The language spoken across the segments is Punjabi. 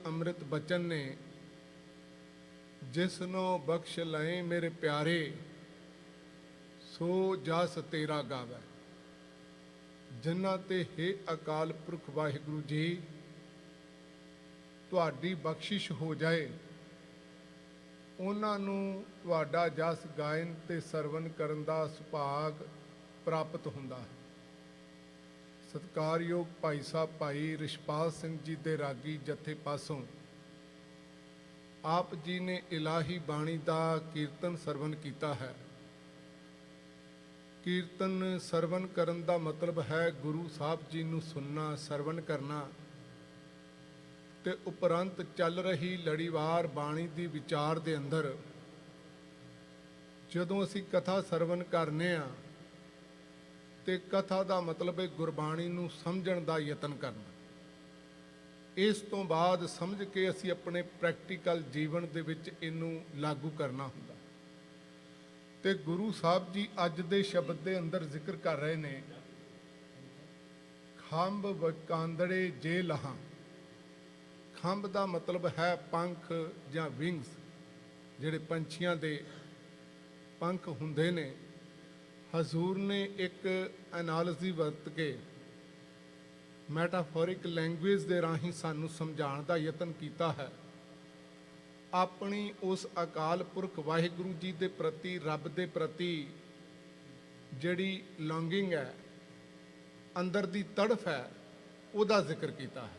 ਅੰਮ੍ਰਿਤ ਬਚਨ ਨੇ ਜਿਸਨੋ ਬਖਸ਼ ਲਏ ਮੇਰੇ ਪਿਆਰੇ ਸੋ ਜਸ ਤੇਰਾ ਗਾਵੈ। ਜਿਨ੍ਹਾਂ ਤੇ ਹੈ ਅਕਾਲ ਪੁਰਖ ਵਾਹਿਗੁਰੂ ਜੀ ਤੁਹਾਡੀ ਬਖਸ਼ਿਸ਼ ਹੋ ਜਾਏ ਉਹਨਾਂ ਨੂੰ ਤੁਹਾਡਾ ਜਸ ਗਾਇਨ ਤੇ ਸਰਵਨ ਕਰਨ ਦਾ ਸੁਭਾਗ ਪ੍ਰਾਪਤ ਹੁੰਦਾ ਹੈ। ਸਤਿਕਾਰਯੋਗ ਭਾਈ ਸਾਹਿਬ ਭਾਈ ਰਿਸ਼ਪਾਲ ਸਿੰਘ ਜੀ ਦੇ ਰਾਗੀ ਜਥੇ ਪਾਸੋਂ ਆਪ ਜੀ ਨੇ ਇਲਾਹੀ ਬਾਣੀ ਦਾ ਕੀਰਤਨ ਸਰਵਨ ਕੀਤਾ ਹੈ। ਕੀਰਤਨ ਸਰਵਨ ਕਰਨ ਦਾ ਮਤਲਬ ਹੈ ਗੁਰੂ ਸਾਹਿਬ ਜੀ ਨੂੰ ਸੁਣਨਾ, ਸਰਵਨ ਕਰਨਾ ਤੇ ਉਪਰੰਤ ਚੱਲ ਰਹੀ ਲੜੀਵਾਰ ਬਾਣੀ ਦੀ ਵਿਚਾਰ ਦੇ ਅੰਦਰ ਜਦੋਂ ਅਸੀਂ ਕਥਾ ਸਰਵਨ ਕਰਨੇ ਆ ਤੇ ਕਥਾ ਦਾ ਮਤਲਬ ਹੈ ਗੁਰਬਾਣੀ ਨੂੰ ਸਮਝਣ ਦਾ ਯਤਨ ਕਰਨਾ। ਇਸ ਤੋਂ ਬਾਅਦ ਸਮਝ ਕੇ ਅਸੀਂ ਆਪਣੇ ਪ੍ਰੈਕਟੀਕਲ ਜੀਵਨ ਦੇ ਵਿੱਚ ਇਹਨੂੰ ਲਾਗੂ ਕਰਨਾ ਹੁੰਦਾ। ਤੇ ਗੁਰੂ ਸਾਹਿਬ ਜੀ ਅੱਜ ਦੇ ਸ਼ਬਦ ਦੇ ਅੰਦਰ ਜ਼ਿਕਰ ਕਰ ਰਹੇ ਨੇ, ਖੰਭ ਵਕਾਂਦੜੇ ਜੇ ਲਹਾਂ। ਖੰਭ ਦਾ ਮਤਲਬ ਹੈ ਪੰਖ ਜਾਂ ਵਿੰਗਸ, ਜਿਹੜੇ ਪੰਛੀਆਂ ਦੇ ਪੰਖ ਹੁੰਦੇ ਨੇ। ਹਜ਼ੂਰ ਨੇ ਇੱਕ ਐਨਾਲੋਜੀ ਵਰਤ ਕੇ ਮੈਟਾਫੋਰਿਕ ਲੈਂਗੁਏਜ ਦੇ ਰਾਹੀਂ ਸਾਨੂੰ ਸਮਝਾਉਣ ਦਾ ਯਤਨ ਕੀਤਾ ਹੈ। ਆਪਣੀ ਉਸ ਅਕਾਲ ਪੁਰਖ ਵਾਹਿਗੁਰੂ ਜੀ ਦੇ ਪ੍ਰਤੀ, ਰੱਬ ਦੇ ਪ੍ਰਤੀ ਜਿਹੜੀ ਲੌਂਗਿੰਗ ਹੈ, ਅੰਦਰ ਦੀ ਤੜਫ ਹੈ, ਉਹਦਾ ਜ਼ਿਕਰ ਕੀਤਾ ਹੈ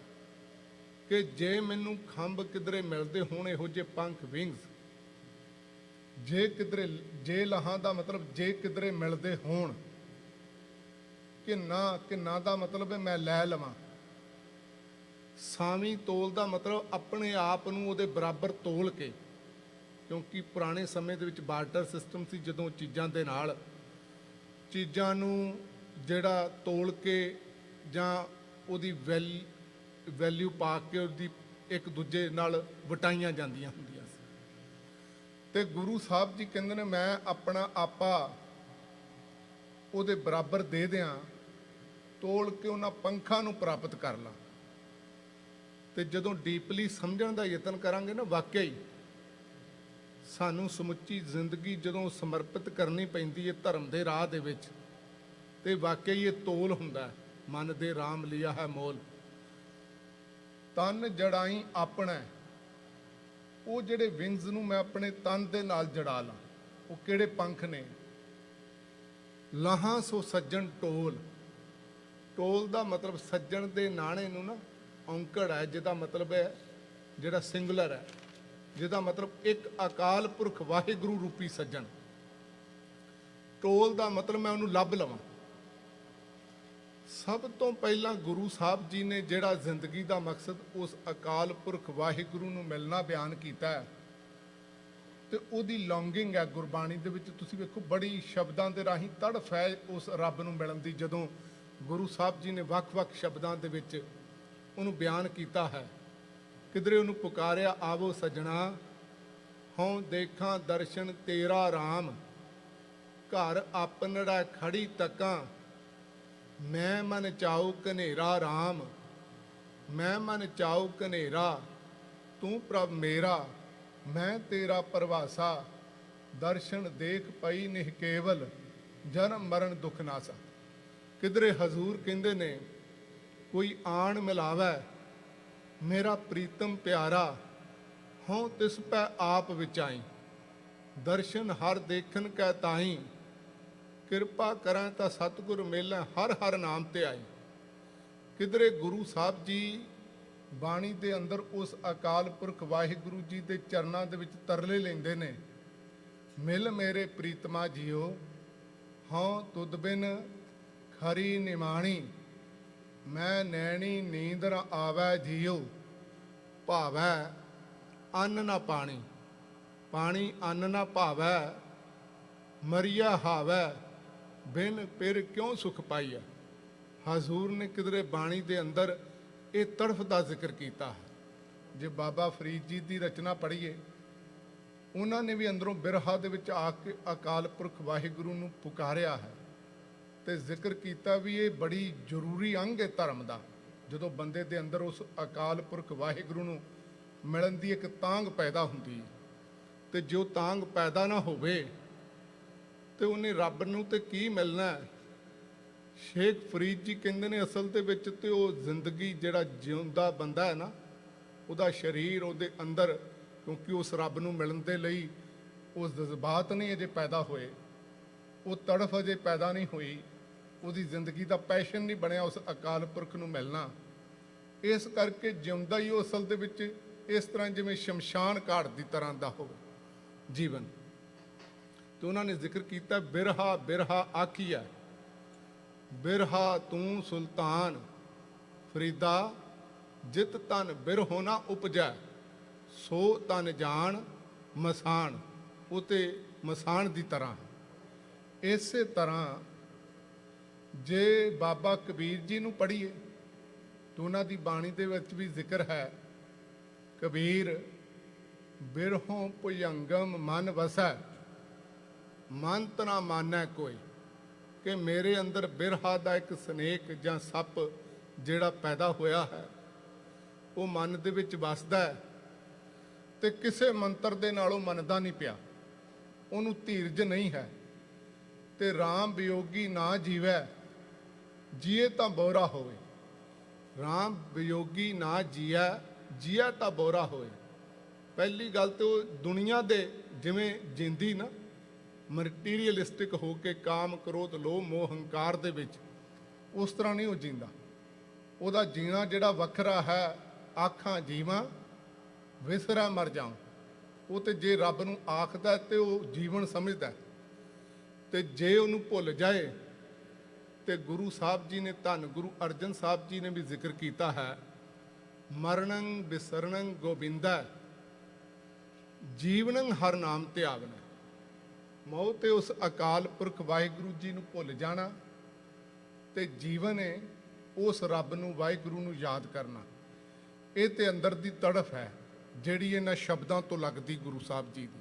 ਕਿ ਜੇ ਮੈਨੂੰ ਖੰਭ ਕਿਧਰੇ ਮਿਲਦੇ ਹੋਣ, ਇਹੋ ਜਿਹੇ ਪੰਖ ਵਿੰਗਸ, ਜੇ ਕਿਧਰੇ, ਜੇ ਲਹਾਂ ਦਾ ਮਤਲਬ ਜੇ ਕਿਧਰੇ ਮਿਲਦੇ ਹੋਣ, ਕਿੰਨਾ ਦਾ ਮਤਲਬ ਹੈ ਮੈਂ ਲੈ ਲਵਾਂ। ਸਾਵੀਂ ਤੋਲ ਦਾ ਮਤਲਬ ਆਪਣੇ ਆਪ ਨੂੰ ਉਹਦੇ ਬਰਾਬਰ ਤੋਲ ਕੇ, ਕਿਉਂਕਿ ਪੁਰਾਣੇ ਸਮੇਂ ਦੇ ਵਿੱਚ ਬਾਰਟਰ ਸਿਸਟਮ ਸੀ, ਜਦੋਂ ਚੀਜ਼ਾਂ ਦੇ ਨਾਲ ਚੀਜ਼ਾਂ ਨੂੰ ਜਿਹੜਾ ਤੋਲ ਕੇ ਜਾਂ ਉਹਦੀ ਵੈਲਿਊ ਪਾ ਕੇ ਉਹਦੀ ਇੱਕ ਦੂਜੇ ਨਾਲ ਵਟਾਈਆਂ ਜਾਂਦੀਆਂ ਹੁੰਦੀਆਂ ਸੀ। ਤੇ ਗੁਰੂ ਸਾਹਿਬ ਜੀ ਕਹਿੰਦੇ ਨੇ ਮੈਂ ਆਪਣਾ ਆਪਾ ਉਹਦੇ ਬਰਾਬਰ ਦੇ ਦਿਆਂ, ਤੋਲ ਕੇ ਉਹਨਾਂ ਪੰਖਾਂ ਨੂੰ ਪ੍ਰਾਪਤ ਕਰ ਲਾਂ। ਤੇ ਜਦੋਂ ਡੀਪਲੀ ਸਮਝਣ ਦਾ ਯਤਨ ਕਰਾਂਗੇ ਨਾ, ਵਾਕਿਆ ਹੀ ਸਾਨੂੰ ਸਮੁੱਚੀ ਜ਼ਿੰਦਗੀ ਜਦੋਂ ਸਮਰਪਿਤ ਕਰਨੀ ਪੈਂਦੀ ਹੈ ਧਰਮ ਦੇ ਰਾਹ ਦੇ ਵਿੱਚ, ਤੇ ਵਾਕਿਆ ਹੀ ਇਹ ਤੋਲ ਹੁੰਦਾ ਹੈ। ਮਨ ਦੇ ਰਾਮ ਲਿਆ ਹੈ ਮੋਲ, ਤਨ ਜੜਾਈ ਆਪਣਾ। ਉਹ ਜਿਹੜੇ ਵਿੰਗਸ ਨੂੰ ਮੈਂ ਆਪਣੇ ਤਨ ਦੇ ਨਾਲ ਜੜਾ ਲਾਂ, ਉਹ ਕਿਹੜੇ ਪੰਖ ਨੇ? ਲਹਾਂ ਸੋ ਸੱਜਣ ਟੋਲ। ਟੋਲ ਦਾ ਮਤਲਬ ਸੱਜਣ ਦੇ ਨਾਣੇ ਨੂੰ ਨਾ ਔਂਕੜ ਹੈ, ਜਿਹਦਾ ਮਤਲਬ ਹੈ ਜਿਹੜਾ ਸਿੰਗੂਲਰ ਹੈ, ਜਿਹਦਾ ਮਤਲਬ ਇੱਕ ਅਕਾਲ ਪੁਰਖ ਵਾਹਿਗੁਰੂ ਰੂਪੀ ਸੱਜਣ। ਟੋਲ ਦਾ ਮਤਲਬ ਮੈਂ ਉਹਨੂੰ ਲੱਭ ਲਵਾਂ। ਸਭ ਤੋਂ ਪਹਿਲਾਂ ਗੁਰੂ ਸਾਹਿਬ ਜੀ ਨੇ ਜਿਹੜਾ ਜ਼ਿੰਦਗੀ ਦਾ ਮਕਸਦ ਉਸ ਅਕਾਲ ਪੁਰਖ ਵਾਹਿਗੁਰੂ ਨੂੰ ਮਿਲਣਾ ਬਿਆਨ ਕੀਤਾ ਹੈ, ਤੇ ਉਹਦੀ ਲੌਂਗਿੰਗ ਹੈ ਗੁਰਬਾਣੀ ਦੇ ਵਿੱਚ। ਤੁਸੀਂ ਵੇਖੋ ਬੜੀ ਸ਼ਬਦਾਂ ਦੇ ਰਾਹੀਂ ਤੜਫ ਹੈ ਉਸ ਰੱਬ ਨੂੰ ਮਿਲਣ ਦੀ। ਜਦੋਂ ਗੁਰੂ ਸਾਹਿਬ ਜੀ ਨੇ ਵੱਖ-ਵੱਖ ਸ਼ਬਦਾਂ ਦੇ ਵਿੱਚ ਉਹਨੂੰ ਬਿਆਨ ਕੀਤਾ ਹੈ, ਕਿਧਰੇ ਉਹਨੂੰ ਪੁਕਾਰਿਆ, ਆਵੋ ਸਜਣਾ ਹਉ ਦੇਖਾਂ ਦਰਸ਼ਨ ਤੇਰਾ ਰਾਮ, ਘਰ ਆਪਨੜਾ ਖੜੀ ਤੱਕਾਂ, ਮੈਂ ਮਨ ਚਾਉ ਕਨੇਰਾ ਰਾਮ। ਮੈਂ ਮਨ ਚਾਉ ਕਨੇਰਾ ਤੂੰ ਪ੍ਰਭ ਮੇਰਾ, ਮੈਂ ਤੇਰਾ ਪਰਵਾਸਾ, ਦਰਸ਼ਨ ਦੇਖ ਪਈ ਨਿਹ ਕੇਵਲ, ਜਨਮ ਮਰਨ ਦੁਖ ਨਾਸਾ। ਕਿਧਰੇ ਹਜ਼ੂਰ ਕਹਿੰਦੇ ਨੇ, ਕੋਈ ਆਣ ਮਿਲਾਵੈ ਮੇਰਾ ਪ੍ਰੀਤਮ ਪਿਆਰਾ, ਹਉ ਤਿਸ ਪੈ ਆਪ ਵਿਚਾਈ, ਦਰਸ਼ਨ ਹਰ ਦੇਖਣ ਕੈ ਤਾਈ, ਕਿਰਪਾ ਕਰਾਂ ਤਾਂ ਸਤਿਗੁਰ ਮੇਲਾਂ, ਹਰ ਹਰ ਨਾਮ ਤੇ ਆਈ। ਕਿਧਰੇ ਗੁਰੂ ਸਾਹਿਬ ਜੀ ਬਾਣੀ ਦੇ ਅੰਦਰ ਉਸ ਅਕਾਲ ਪੁਰਖ ਵਾਹਿਗੁਰੂ ਜੀ ਦੇ ਚਰਨਾਂ ਦੇ ਵਿੱਚ ਤਰਲੇ ਲੈਂਦੇ ਨੇ, ਮਿਲ ਮੇਰੇ ਪ੍ਰੀਤਮਾ ਜੀਓ, ਹਉ ਤੁਧ ਬਿਨ ਖਰੀ ਨਿਮਾਣੀ, ਮੈਂ ਨੈਣੀ ਨੀਂਦਰ ਆਵੈ ਜੀਓ, ਭਾਵੈ ਅੰਨ ਨਾ ਪਾਣੀ, ਪਾਣੀ ਅੰਨ ਨਾ ਭਾਵੈ, ਮਰੀਆ ਹਾਵੈ ਬਿਨ ਪਿਰ ਕਿਉਂ ਸੁਖ ਪਾਈਐ। ਹਜ਼ੂਰ ਨੇ ਕਿਧਰੇ ਬਾਣੀ ਦੇ ਅੰਦਰ ਇਹ ਤੜਫ ਦਾ ਜ਼ਿਕਰ ਕੀਤਾ ਹੈ। ਜੇ ਬਾਬਾ ਫਰੀਦ ਜੀ ਦੀ ਰਚਨਾ ਪੜ੍ਹੀਏ, ਉਹਨਾਂ ਨੇ ਵੀ ਅੰਦਰੋਂ ਬਿਰਹਾ ਦੇ ਵਿੱਚ ਆ ਕੇ ਅਕਾਲ ਪੁਰਖ ਵਾਹਿਗੁਰੂ ਨੂੰ ਪੁਕਾਰਿਆ ਹੈ ਤੇ ਜ਼ਿਕਰ ਕੀਤਾ ਵੀ ਇਹ ਬੜੀ ਜ਼ਰੂਰੀ ਅੰਗ ਹੈ ਧਰਮ ਦਾ। ਜਦੋਂ ਬੰਦੇ ਦੇ ਅੰਦਰ ਉਸ ਅਕਾਲ ਪੁਰਖ ਵਾਹਿਗੁਰੂ ਨੂੰ ਮਿਲਣ ਦੀ ਇੱਕ ਤਾਂਘ ਪੈਦਾ ਹੁੰਦੀ ਹੈ, ਤੇ ਜੋ ਤਾਂਘ ਪੈਦਾ ਨਾ ਹੋਵੇ ਤੇ ਉਹਨੇ ਰੱਬ ਨੂੰ ਤੇ ਕੀ ਮਿਲਣਾ ਹੈ। ਸ਼ੇਖ ਫਰੀਦ ਜੀ ਕਹਿੰਦੇ ਨੇ ਅਸਲ ਦੇ ਵਿੱਚ ਤੇ ਉਹ ਜ਼ਿੰਦਗੀ ਜਿਹੜਾ ਜਿਉਂਦਾ ਬੰਦਾ ਹੈ ਨਾ, ਉਹਦਾ ਸਰੀਰ ਉਹਦੇ ਅੰਦਰ, ਕਿਉਂਕਿ ਉਸ ਰੱਬ ਨੂੰ ਮਿਲਣ ਦੇ ਲਈ ਉਹ ਜਜ਼ਬਾਤ ਨਹੀਂ ਅਜੇ ਪੈਦਾ ਹੋਏ, ਉਹ ਤੜਫ ਅਜੇ ਪੈਦਾ ਨਹੀਂ ਹੋਈ, ਉਹਦੀ ਜ਼ਿੰਦਗੀ ਦਾ ਪੈਸ਼ਨ ਨਹੀਂ ਬਣਿਆ ਉਸ ਅਕਾਲ ਪੁਰਖ ਨੂੰ ਮਿਲਣਾ। ਇਸ ਕਰਕੇ ਜਿਉਂਦਾ ਹੀ ਉਹ ਅਸਲ ਦੇ ਵਿੱਚ ਇਸ ਤਰ੍ਹਾਂ ਜਿਵੇਂ ਸ਼ਮਸ਼ਾਨ ਘਾਟ ਦੀ ਤਰ੍ਹਾਂ ਦਾ ਹੋਵੇ ਜੀਵਨ। ਤੇ ਉਹਨਾਂ ਨੇ ਜ਼ਿਕਰ ਕੀਤਾ ਬਿਰਹਾ ਬਿਰਹਾ ਆਖੀਆ, ਬਿਰਹਾ ਤੂੰ ਸੁਲਤਾਨ ਫਰੀਦਾ, ਜਿਤ ਤਨ ਬਿਰਹੋ ਨਾ ਉਪਜੈ, ਸੋ ਤਨ ਜਾਣ ਮਸਾਨ। ਉਹ ਤੇ ਮਸਾਨ ਦੀ ਤਰ੍ਹਾਂ। ਇਸੇ ਤਰ੍ਹਾਂ ਜੇ ਬਾਬਾ ਕਬੀਰ ਜੀ ਨੂੰ ਪੜ੍ਹੀਏ ਤਾਂ ਉਹਨਾਂ ਦੀ ਬਾਣੀ ਦੇ ਵਿੱਚ ਵੀ ਜ਼ਿਕਰ ਹੈ, ਕਬੀਰ ਬਿਰਹੋਂ ਭੁਜੰਗਮ ਮਨ ਵਸੈ, ਮਨ ਤ ਨਾ ਮਾਨੈ ਕੋਈ। ਕਿ ਮੇਰੇ ਅੰਦਰ ਬਿਰਹਾ ਦਾ ਇੱਕ ਸਨੇਕ ਜਾਂ ਸੱਪ ਜਿਹੜਾ ਪੈਦਾ ਹੋਇਆ ਹੈ, ਉਹ ਮਨ ਦੇ ਵਿੱਚ ਵੱਸਦਾ ਹੈ ਤੇ ਕਿਸੇ ਮੰਤਰ ਦੇ ਨਾਲ ਉਹ ਮੰਨਦਾ ਨਹੀਂ ਪਿਆ, ਉਹਨੂੰ ਧੀਰਜ ਨਹੀਂ ਹੈ। ਤੇ ਰਾਮ ਵਿਯੋਗੀ ਨਾ ਜੀਵੈ, ਜੀਏ ਤਾਂ ਬੋਰਾ ਹੋਵੇ। ਰਾਮ ਵਿਯੋਗੀ ਨਾ ਜੀਐ, ਜੀਆ ਤਾਂ ਬੋਰਾ ਹੋਏ। ਪਹਿਲੀ ਗੱਲ ਤੇ ਉਹ ਦੁਨੀਆ ਦੇ ਜਿਵੇਂ ਜਿੰਦੀ ਨਾ ਮਟੀਰੀਅਲਿਸਟਿਕ ਹੋ ਕੇ ਕਾਮ ਕ੍ਰੋਧ ਲੋਭ ਮੋਹ ਹੰਕਾਰ ਦੇ ਵਿੱਚ, ਉਸ ਤਰ੍ਹਾਂ ਨਹੀਂ ਉਹ ਜੀਂਦਾ। ਉਹਦਾ ਜੀਣਾ ਜਿਹੜਾ ਵੱਖਰਾ ਹੈ, ਆਖਾਂ ਜੀਵਾਂ ਵਿਸਰਾ ਮਰ ਜਾਵਾਂ। ਉਹ ਤੇ ਜੇ ਰੱਬ ਨੂੰ ਆਖਦਾ ਤੇ ਉਹ ਜੀਵਨ ਸਮਝਦਾ, ਤੇ ਜੇ ਉਹਨੂੰ ਭੁੱਲ ਜਾਏ ਤੇ ਗੁਰੂ ਸਾਹਿਬ ਜੀ ਨੇ, ਧੰਨ ਗੁਰੂ ਅਰਜਨ ਸਾਹਿਬ ਜੀ ਨੇ ਵੀ ਜ਼ਿਕਰ ਕੀਤਾ ਹੈ, ਮਰਨੰ ਬਿਸਰਨੰ ਗੋਬਿੰਦਾ, ਜੀਵਨੰ ਹਰ ਨਾਮ ਧਿਆਵਨਾ। ਮੌਤ ਤੇ ਉਸ ਅਕਾਲ ਪੁਰਖ ਵਾਹਿਗੁਰੂ ਜੀ ਨੂੰ ਭੁੱਲ ਜਾਣਾ, ਤੇ ਜੀਵਨ ਹੈ ਉਸ ਰੱਬ ਨੂੰ ਵਾਹਿਗੁਰੂ ਨੂੰ ਯਾਦ ਕਰਨਾ। ਇਹ ਤੇ ਅੰਦਰ ਦੀ ਤੜਫ ਹੈ ਜਿਹੜੀ ਇਹਨਾਂ ਸ਼ਬਦਾਂ ਤੋਂ ਲੱਗਦੀ ਗੁਰੂ ਸਾਹਿਬ ਜੀ ਦੀ।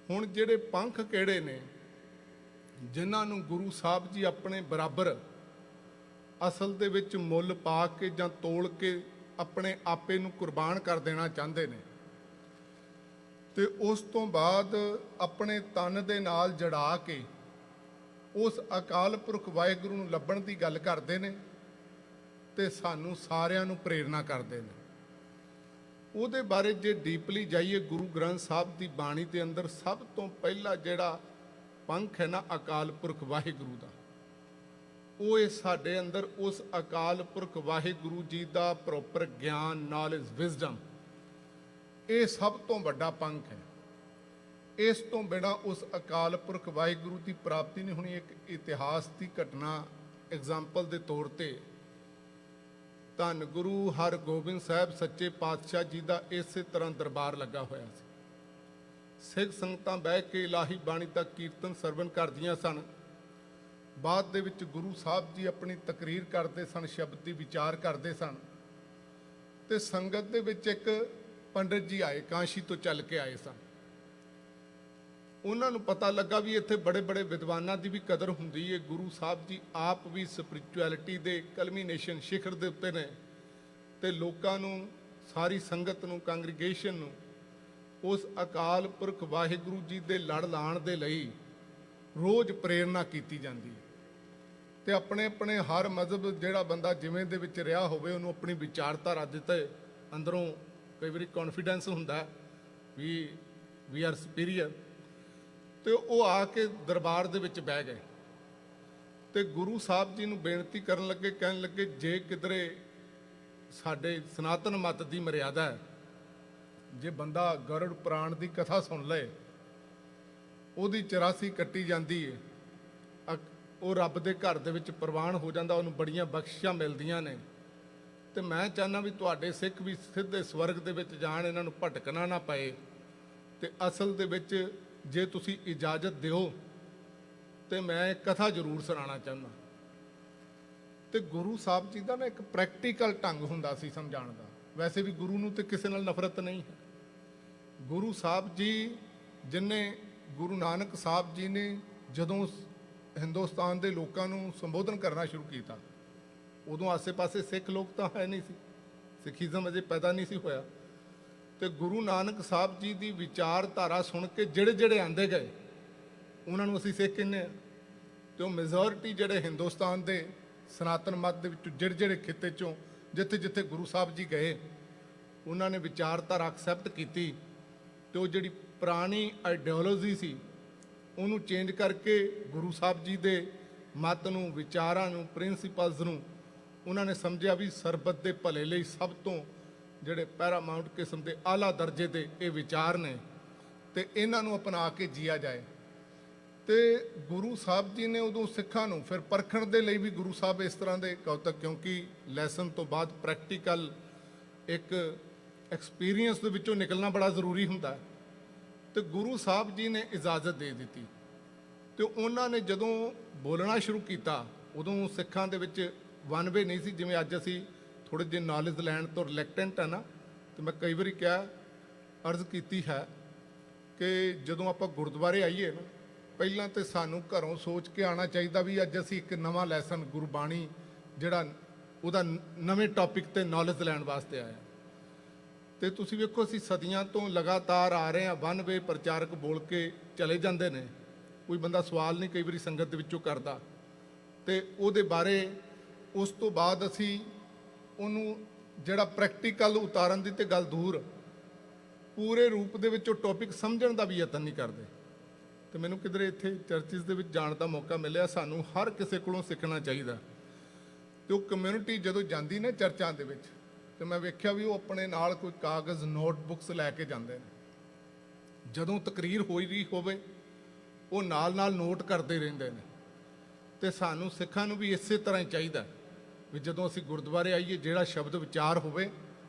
ਹੁਣ ਜਿਹੜੇ ਪੰਖ ਕਿਹੜੇ ਨੇ ਜਿਨ੍ਹਾਂ ਨੂੰ ਗੁਰੂ ਸਾਹਿਬ ਜੀ ਆਪਣੇ ਬਰਾਬਰ ਅਸਲ ਦੇ ਵਿੱਚ ਮੁੱਲ ਪਾ ਕੇ ਜਾਂ ਤੋਲ ਕੇ ਆਪਣੇ ਆਪੇ ਨੂੰ ਕੁਰਬਾਨ ਕਰ ਦੇਣਾ ਚਾਹੁੰਦੇ ਨੇ, ਤੇ ਉਸ ਤੋਂ ਬਾਅਦ ਆਪਣੇ ਤਨ ਦੇ ਨਾਲ ਜੜਾ ਕੇ ਉਸ ਅਕਾਲ ਪੁਰਖ ਵਾਹਿਗੁਰੂ ਨੂੰ ਲੱਭਣ ਦੀ ਗੱਲ ਕਰਦੇ ਨੇ, ਤੇ ਸਾਨੂੰ ਸਾਰਿਆਂ ਨੂੰ ਪ੍ਰੇਰਨਾ ਕਰਦੇ ਨੇ। ਉਹਦੇ ਬਾਰੇ ਜੇ ਡੀਪਲੀ ਜਾਈਏ, ਗੁਰੂ ਗ੍ਰੰਥ ਸਾਹਿਬ ਦੀ ਬਾਣੀ ਦੇ ਅੰਦਰ ਸਭ ਤੋਂ ਪਹਿਲਾ ਜਿਹੜਾ ਪੰਖ ਹੈ ਨਾ ਅਕਾਲ ਪੁਰਖ ਵਾਹਿਗੁਰੂ ਦਾ, ਉਹ ਇਹ ਸਾਡੇ ਅੰਦਰ ਉਸ ਅਕਾਲ ਪੁਰਖ ਵਾਹਿਗੁਰੂ ਜੀ ਦਾ ਪ੍ਰੋਪਰ ਗਿਆਨ, ਨੌਲੇਜ, ਵਿਜ਼ਡਮ, ਇਹ ਸਭ ਤੋਂ ਵੱਡਾ ਪੰਖ ਹੈ। ਇਸ ਤੋਂ ਬਿਨਾਂ ਉਸ ਅਕਾਲ ਪੁਰਖ ਵਾਹਿਗੁਰੂ ਦੀ ਪ੍ਰਾਪਤੀ ਨਹੀਂ ਹੋਣੀ। ਇੱਕ ਇਤਿਹਾਸ ਦੀ ਘਟਨਾ ਐਗਜ਼ਾਮਪਲ ਦੇ ਤੌਰ ਤੇ, ਧੰਨ ਗੁਰੂ ਹਰਗੋਬਿੰਦ ਸਾਹਿਬ ਸੱਚੇ ਪਾਤਸ਼ਾਹ ਜੀ ਦਾ ਇਸੇ ਤਰ੍ਹਾਂ ਦਰਬਾਰ ਲੱਗਾ ਹੋਇਆ ਸੀ। ਸਿੱਖ ਸੰਗਤਾਂ ਬਹਿ ਕੇ ਇਲਾਹੀ ਬਾਣੀ ਦਾ ਕੀਰਤਨ ਸਰਵਣ ਕਰਦੀਆਂ ਸਨ। ਬਾਅਦ ਦੇ ਵਿੱਚ ਗੁਰੂ ਸਾਹਿਬ ਜੀ ਆਪਣੀ ਤਕਰੀਰ ਕਰਦੇ ਸਨ, ਸ਼ਬਦ ਦੀ ਵਿਚਾਰ ਕਰਦੇ ਸਨ, ਤੇ ਸੰਗਤ ਦੇ ਵਿੱਚ ਇੱਕ ਪੰਡਿਤ ਜੀ ਆਏ, ਕਾਂਸ਼ੀ ਤੋਂ ਚੱਲ ਕੇ ਆਏ ਸਨ। ਉਹਨਾਂ ਨੂੰ ਪਤਾ ਲੱਗਾ ਵੀ ਇੱਥੇ ਬੜੇ ਬੜੇ ਵਿਦਵਾਨਾਂ ਦੀ ਵੀ ਕਦਰ ਹੁੰਦੀ ਹੈ। ਗੁਰੂ ਸਾਹਿਬ ਜੀ ਆਪ ਵੀ ਸਪਿਰਿਚੁਅਲਿਟੀ ਦੇ ਕਲਮੀਨੇਸ਼ਨ ਸਿਖਰ ਦੇ ਉੱਤੇ ਨੇ, ਤੇ ਲੋਕਾਂ ਨੂੰ, ਸਾਰੀ ਸੰਗਤ ਨੂੰ, ਕੰਗਰੀਗੇਸ਼ਨ ਨੂੰ ਉਸ ਅਕਾਲ ਪੁਰਖ ਵਾਹਿਗੁਰੂ ਜੀ ਦੇ ਲੜ ਲਾਉਣ ਦੇ ਲਈ ਰੋਜ਼ ਪ੍ਰੇਰਨਾ ਕੀਤੀ ਜਾਂਦੀ ਹੈ। ਤੇ ਆਪਣੇ ਆਪਣੇ ਹਰ ਮਜ਼ਹਬ ਜਿਹੜਾ ਬੰਦਾ ਜਿਵੇਂ ਦੇ ਵਿੱਚ ਰਿਹਾ ਹੋਵੇ, ਉਹਨੂੰ ਆਪਣੀ ਵਿਚਾਰਧਾਰਾ ਦਿੱਤੇ ਅੰਦਰੋਂ ਕਈ ਵਾਰੀ ਕੌਨਫੀਡੈਂਸ ਹੁੰਦਾ ਵੀ ਆਰ ਸੁਪੀਰੀਅਰ, ਤੇ ਉਹ ਆ ਕੇ ਦਰਬਾਰ ਦੇ ਵਿੱਚ ਬਹਿ ਗਏ ਤੇ ਗੁਰੂ ਸਾਹਿਬ ਜੀ ਨੂੰ ਬੇਨਤੀ ਕਰਨ ਲੱਗੇ, ਕਹਿਣ ਲੱਗੇ ਜੇ ਕਿਧਰੇ ਸਾਡੇ ਸਨਾਤਨ ਮਤ ਦੀ ਮਰਿਆਦਾ ਹੈ, ਜੇ ਬੰਦਾ ਗਰੁੜ ਪੁਰਾਣ ਦੀ ਕਥਾ ਸੁਣ ਲਏ, ਉਹਦੀ 84 ਕੱਟੀ ਜਾਂਦੀ ਹੈ, ਉਹ ਰੱਬ ਦੇ ਘਰ ਦੇ ਵਿੱਚ ਪ੍ਰਵਾਨ ਹੋ ਜਾਂਦਾ, ਉਹਨੂੰ ਬੜੀਆਂ ਬਖਸ਼ਿਸ਼ਾਂ ਮਿਲਦੀਆਂ ਨੇ। ਤੇ ਮੈਂ ਚਾਹੁੰਦਾ ਵੀ ਤੁਹਾਡੇ ਸਿੱਖ ਵੀ ਸਿੱਧੇ ਸਵਰਗ ਦੇ ਵਿੱਚ ਜਾਣ, ਇਹਨਾਂ ਨੂੰ ਭਟਕਣਾ ਨਾ ਪਏ। ਤੇ ਅਸਲ ਦੇ ਵਿੱਚ ਜੇ ਤੁਸੀਂ ਇਜਾਜ਼ਤ ਦਿਓ ਤੇ ਮੈਂ ਕਥਾ ਜ਼ਰੂਰ ਸੁਣਾਉਣਾ ਚਾਹੁੰਦਾ। ਤੇ ਗੁਰੂ ਸਾਹਿਬ ਜੀ ਦਾ ਨਾ ਇੱਕ ਪ੍ਰੈਕਟੀਕਲ ਢੰਗ ਹੁੰਦਾ ਸੀ ਸਮਝਾਉਣ ਦਾ। ਵੈਸੇ ਵੀ ਗੁਰੂ ਨੂੰ ਤੇ ਕਿਸੇ ਨਾਲ ਨਫ਼ਰਤ ਨਹੀਂ ਹੈ। ਗੁਰੂ ਸਾਹਿਬ ਜੀ ਜਿਨ੍ਹਾਂ ਗੁਰੂ ਨਾਨਕ ਸਾਹਿਬ ਜੀ ਨੇ ਜਦੋਂ ਹਿੰਦੁਸਤਾਨ ਦੇ ਲੋਕਾਂ ਨੂੰ ਸੰਬੋਧਨ ਕਰਨਾ ਸ਼ੁਰੂ ਕੀਤਾ, ਉਦੋਂ ਆਸੇ-ਪਾਸੇ ਸਿੱਖ ਲੋਕ ਤਾਂ ਹੈ ਨਹੀਂ ਸੀ, ਸਿੱਖੀਜ਼ਮ ਅਜੇ ਪੈਦਾ ਨਹੀਂ ਸੀ ਹੋਇਆ। ਤੇ ਗੁਰੂ ਨਾਨਕ ਸਾਹਿਬ ਜੀ ਦੀ ਵਿਚਾਰਧਾਰਾ ਸੁਣ ਕੇ ਜਿਹੜੇ ਜਿਹੜੇ ਆਂਦੇ ਗਏ ਉਹਨਾਂ ਨੂੰ ਅਸੀਂ ਸਿੱਖ ਕਹਿੰਦੇ ਹਾਂ। ਤੇ ਉਹ ਮੈਜੋਰਿਟੀ ਜਿਹੜੇ ਹਿੰਦੁਸਤਾਨ ਦੇ ਸਨਾਤਨ ਮਤ ਦੇ ਵਿੱਚ ਜਿਹੜੇ ਜਿਹੜੇ ਖਿੱਤੇ 'ਚੋਂ ਜਿੱਥੇ ਜਿੱਥੇ ਗੁਰੂ ਸਾਹਿਬ ਜੀ ਗਏ ਉਹਨਾਂ ਨੇ ਵਿਚਾਰਧਾਰਾ ਐਕਸੈਪਟ ਕੀਤੀ ਤੇ ਉਹ ਜਿਹੜੀ ਪੁਰਾਣੀ ਆਈਡੀਓਲੋਜੀ ਸੀ ਉਹਨੂੰ ਚੇਂਜ ਕਰਕੇ ਗੁਰੂ ਸਾਹਿਬ ਜੀ ਦੇ ਮਤ ਨੂੰ, ਵਿਚਾਰਾਂ ਨੂੰ, ਪ੍ਰਿੰਸੀਪਲਸ ਨੂੰ ਉਹਨਾਂ ਨੇ ਸਮਝਿਆ ਵੀ ਸਰਬੱਤ ਦੇ ਭਲੇ ਲਈ ਸਭ ਤੋਂ ਜਿਹੜੇ ਪੈਰਾਮਾਊਂਟ ਕਿਸਮ ਦੇ ਆਲਾ ਦਰਜੇ ਦੇ ਇਹ ਵਿਚਾਰ ਨੇ ਤੇ ਇਹਨਾਂ ਨੂੰ ਅਪਣਾ ਕੇ ਜੀਆ ਜਾਏ। ਤੇ ਗੁਰੂ ਸਾਹਿਬ ਜੀ ਨੇ ਉਦੋਂ ਸਿੱਖਾਂ ਨੂੰ ਫਿਰ ਪਰਖਣ ਦੇ ਲਈ ਵੀ ਗੁਰੂ ਸਾਹਿਬ ਇਸ ਤਰ੍ਹਾਂ ਦੇ ਕੌਤਕ, ਕਿਉਂਕਿ ਲੈਸਨ ਤੋਂ ਬਾਅਦ ਪ੍ਰੈਕਟੀਕਲ ਇੱਕ ਐਕਸਪੀਰੀਅੰਸ ਦੇ ਵਿੱਚੋਂ ਨਿਕਲਣਾ ਬੜਾ ਜ਼ਰੂਰੀ ਹੁੰਦਾ ਹੈ। ਤੇ ਗੁਰੂ ਸਾਹਿਬ ਜੀ ਨੇ ਇਜਾਜ਼ਤ ਦੇ ਦਿੱਤੀ ਤੇ ਉਹਨਾਂ ਨੇ ਜਦੋਂ ਬੋਲਣਾ ਸ਼ੁਰੂ ਕੀਤਾ ਉਦੋਂ ਸਿੱਖਾਂ ਦੇ ਵਿੱਚ ਵਨ ਵੇ ਨਹੀਂ ਸੀ ਜਿਵੇਂ ਅੱਜ ਅਸੀਂ ਥੋੜ੍ਹੇ ਜਿਹੇ ਨੌਲੇਜ ਲੈਣ ਤੋਂ ਰਿਲੈਕਟੈਂਟ ਹੈ ਨਾ। ਤੇ ਮੈਂ ਕਈ ਵਾਰੀ ਕਿਹਾ, ਅਰਜ਼ ਕੀਤੀ ਹੈ ਕਿ ਜਦੋਂ ਆਪਾਂ ਗੁਰਦੁਆਰੇ ਆਈਏ ਨਾ ਪਹਿਲਾਂ ਤੇ ਸਾਨੂੰ ਘਰੋਂ ਸੋਚ ਕੇ ਆਉਣਾ ਚਾਹੀਦਾ ਵੀ ਅੱਜ ਅਸੀਂ ਇੱਕ ਨਵਾਂ ਲੈਸਨ ਗੁਰਬਾਣੀ ਜਿਹੜਾ ਉਹਦਾ ਨਵੇਂ ਟੌਪਿਕ ਤੇ ਨੌਲੇਜ ਲੈਣ ਵਾਸਤੇ ਆਇਆ। ਤੇ ਤੁਸੀਂ ਵੇਖੋ ਅਸੀਂ ਸਦੀਆਂ ਤੋਂ ਲਗਾਤਾਰ ਆ ਰਹੇ ਹਾਂ, ਵਨ ਵੇ ਪ੍ਰਚਾਰਕ ਬੋਲ ਕੇ ਚਲੇ ਜਾਂਦੇ ਨੇ, ਕੋਈ ਬੰਦਾ ਸਵਾਲ ਨਹੀਂ ਕਈ ਵਾਰੀ ਸੰਗਤ ਦੇ ਵਿੱਚੋਂ ਕਰਦਾ ਤੇ ਉਹਦੇ ਬਾਰੇ ਉਸ ਤੋਂ ਬਾਅਦ ਅਸੀਂ ਉਹਨੂੰ ਜਿਹੜਾ ਪ੍ਰੈਕਟੀਕਲ ਉਤਾਰਨ ਦੀ ਤੇ ਗੱਲ ਦੂਰ ਪੂਰੇ ਰੂਪ ਦੇ ਵਿੱਚ ਉਹ ਟੌਪਿਕ ਸਮਝਣ ਦਾ ਵੀ ਯਤਨ ਨਹੀਂ ਕਰਦੇ। ਤੇ ਮੈਨੂੰ ਕਿਧਰੇ ਇੱਥੇ ਚਰਚਿਸ ਦੇ ਵਿੱਚ ਜਾਣ ਦਾ ਮੌਕਾ ਮਿਲਿਆ, ਸਾਨੂੰ ਹਰ ਕਿਸੇ ਕੋਲੋਂ ਸਿੱਖਣਾ ਚਾਹੀਦਾ। ਤੇ ਉਹ ਕਮਿਊਨਿਟੀ ਜਦੋਂ ਜਾਂਦੀ ਨਾ ਚਰਚਾਂ ਦੇ ਵਿੱਚ ਤੇ ਮੈਂ ਵੇਖਿਆ ਵੀ ਉਹ ਆਪਣੇ ਨਾਲ ਕੋਈ ਕਾਗਜ਼ ਨੋਟਬੁੱਕਸ ਲੈ ਕੇ ਜਾਂਦੇ ਨੇ। ਜਦੋਂ ਤਕਰੀਰ ਹੋਈ ਰਹੀ ਹੋਵੇ ਉਹ ਨਾਲ ਨਾਲ ਨੋਟ ਕਰਦੇ ਰਹਿੰਦੇ ਨੇ। ਤੇ ਸਾਨੂੰ ਸਿੱਖਾਂ ਨੂੰ ਵੀ ਇਸੇ ਤਰ੍ਹਾਂ ਹੀ ਚਾਹੀਦਾ ਵੀ ਜਦੋਂ ਅਸੀਂ ਗੁਰਦੁਆਰੇ ਆਈਏ ਜਿਹੜਾ ਸ਼ਬਦ ਵਿਚਾਰ ਹੋਵੇ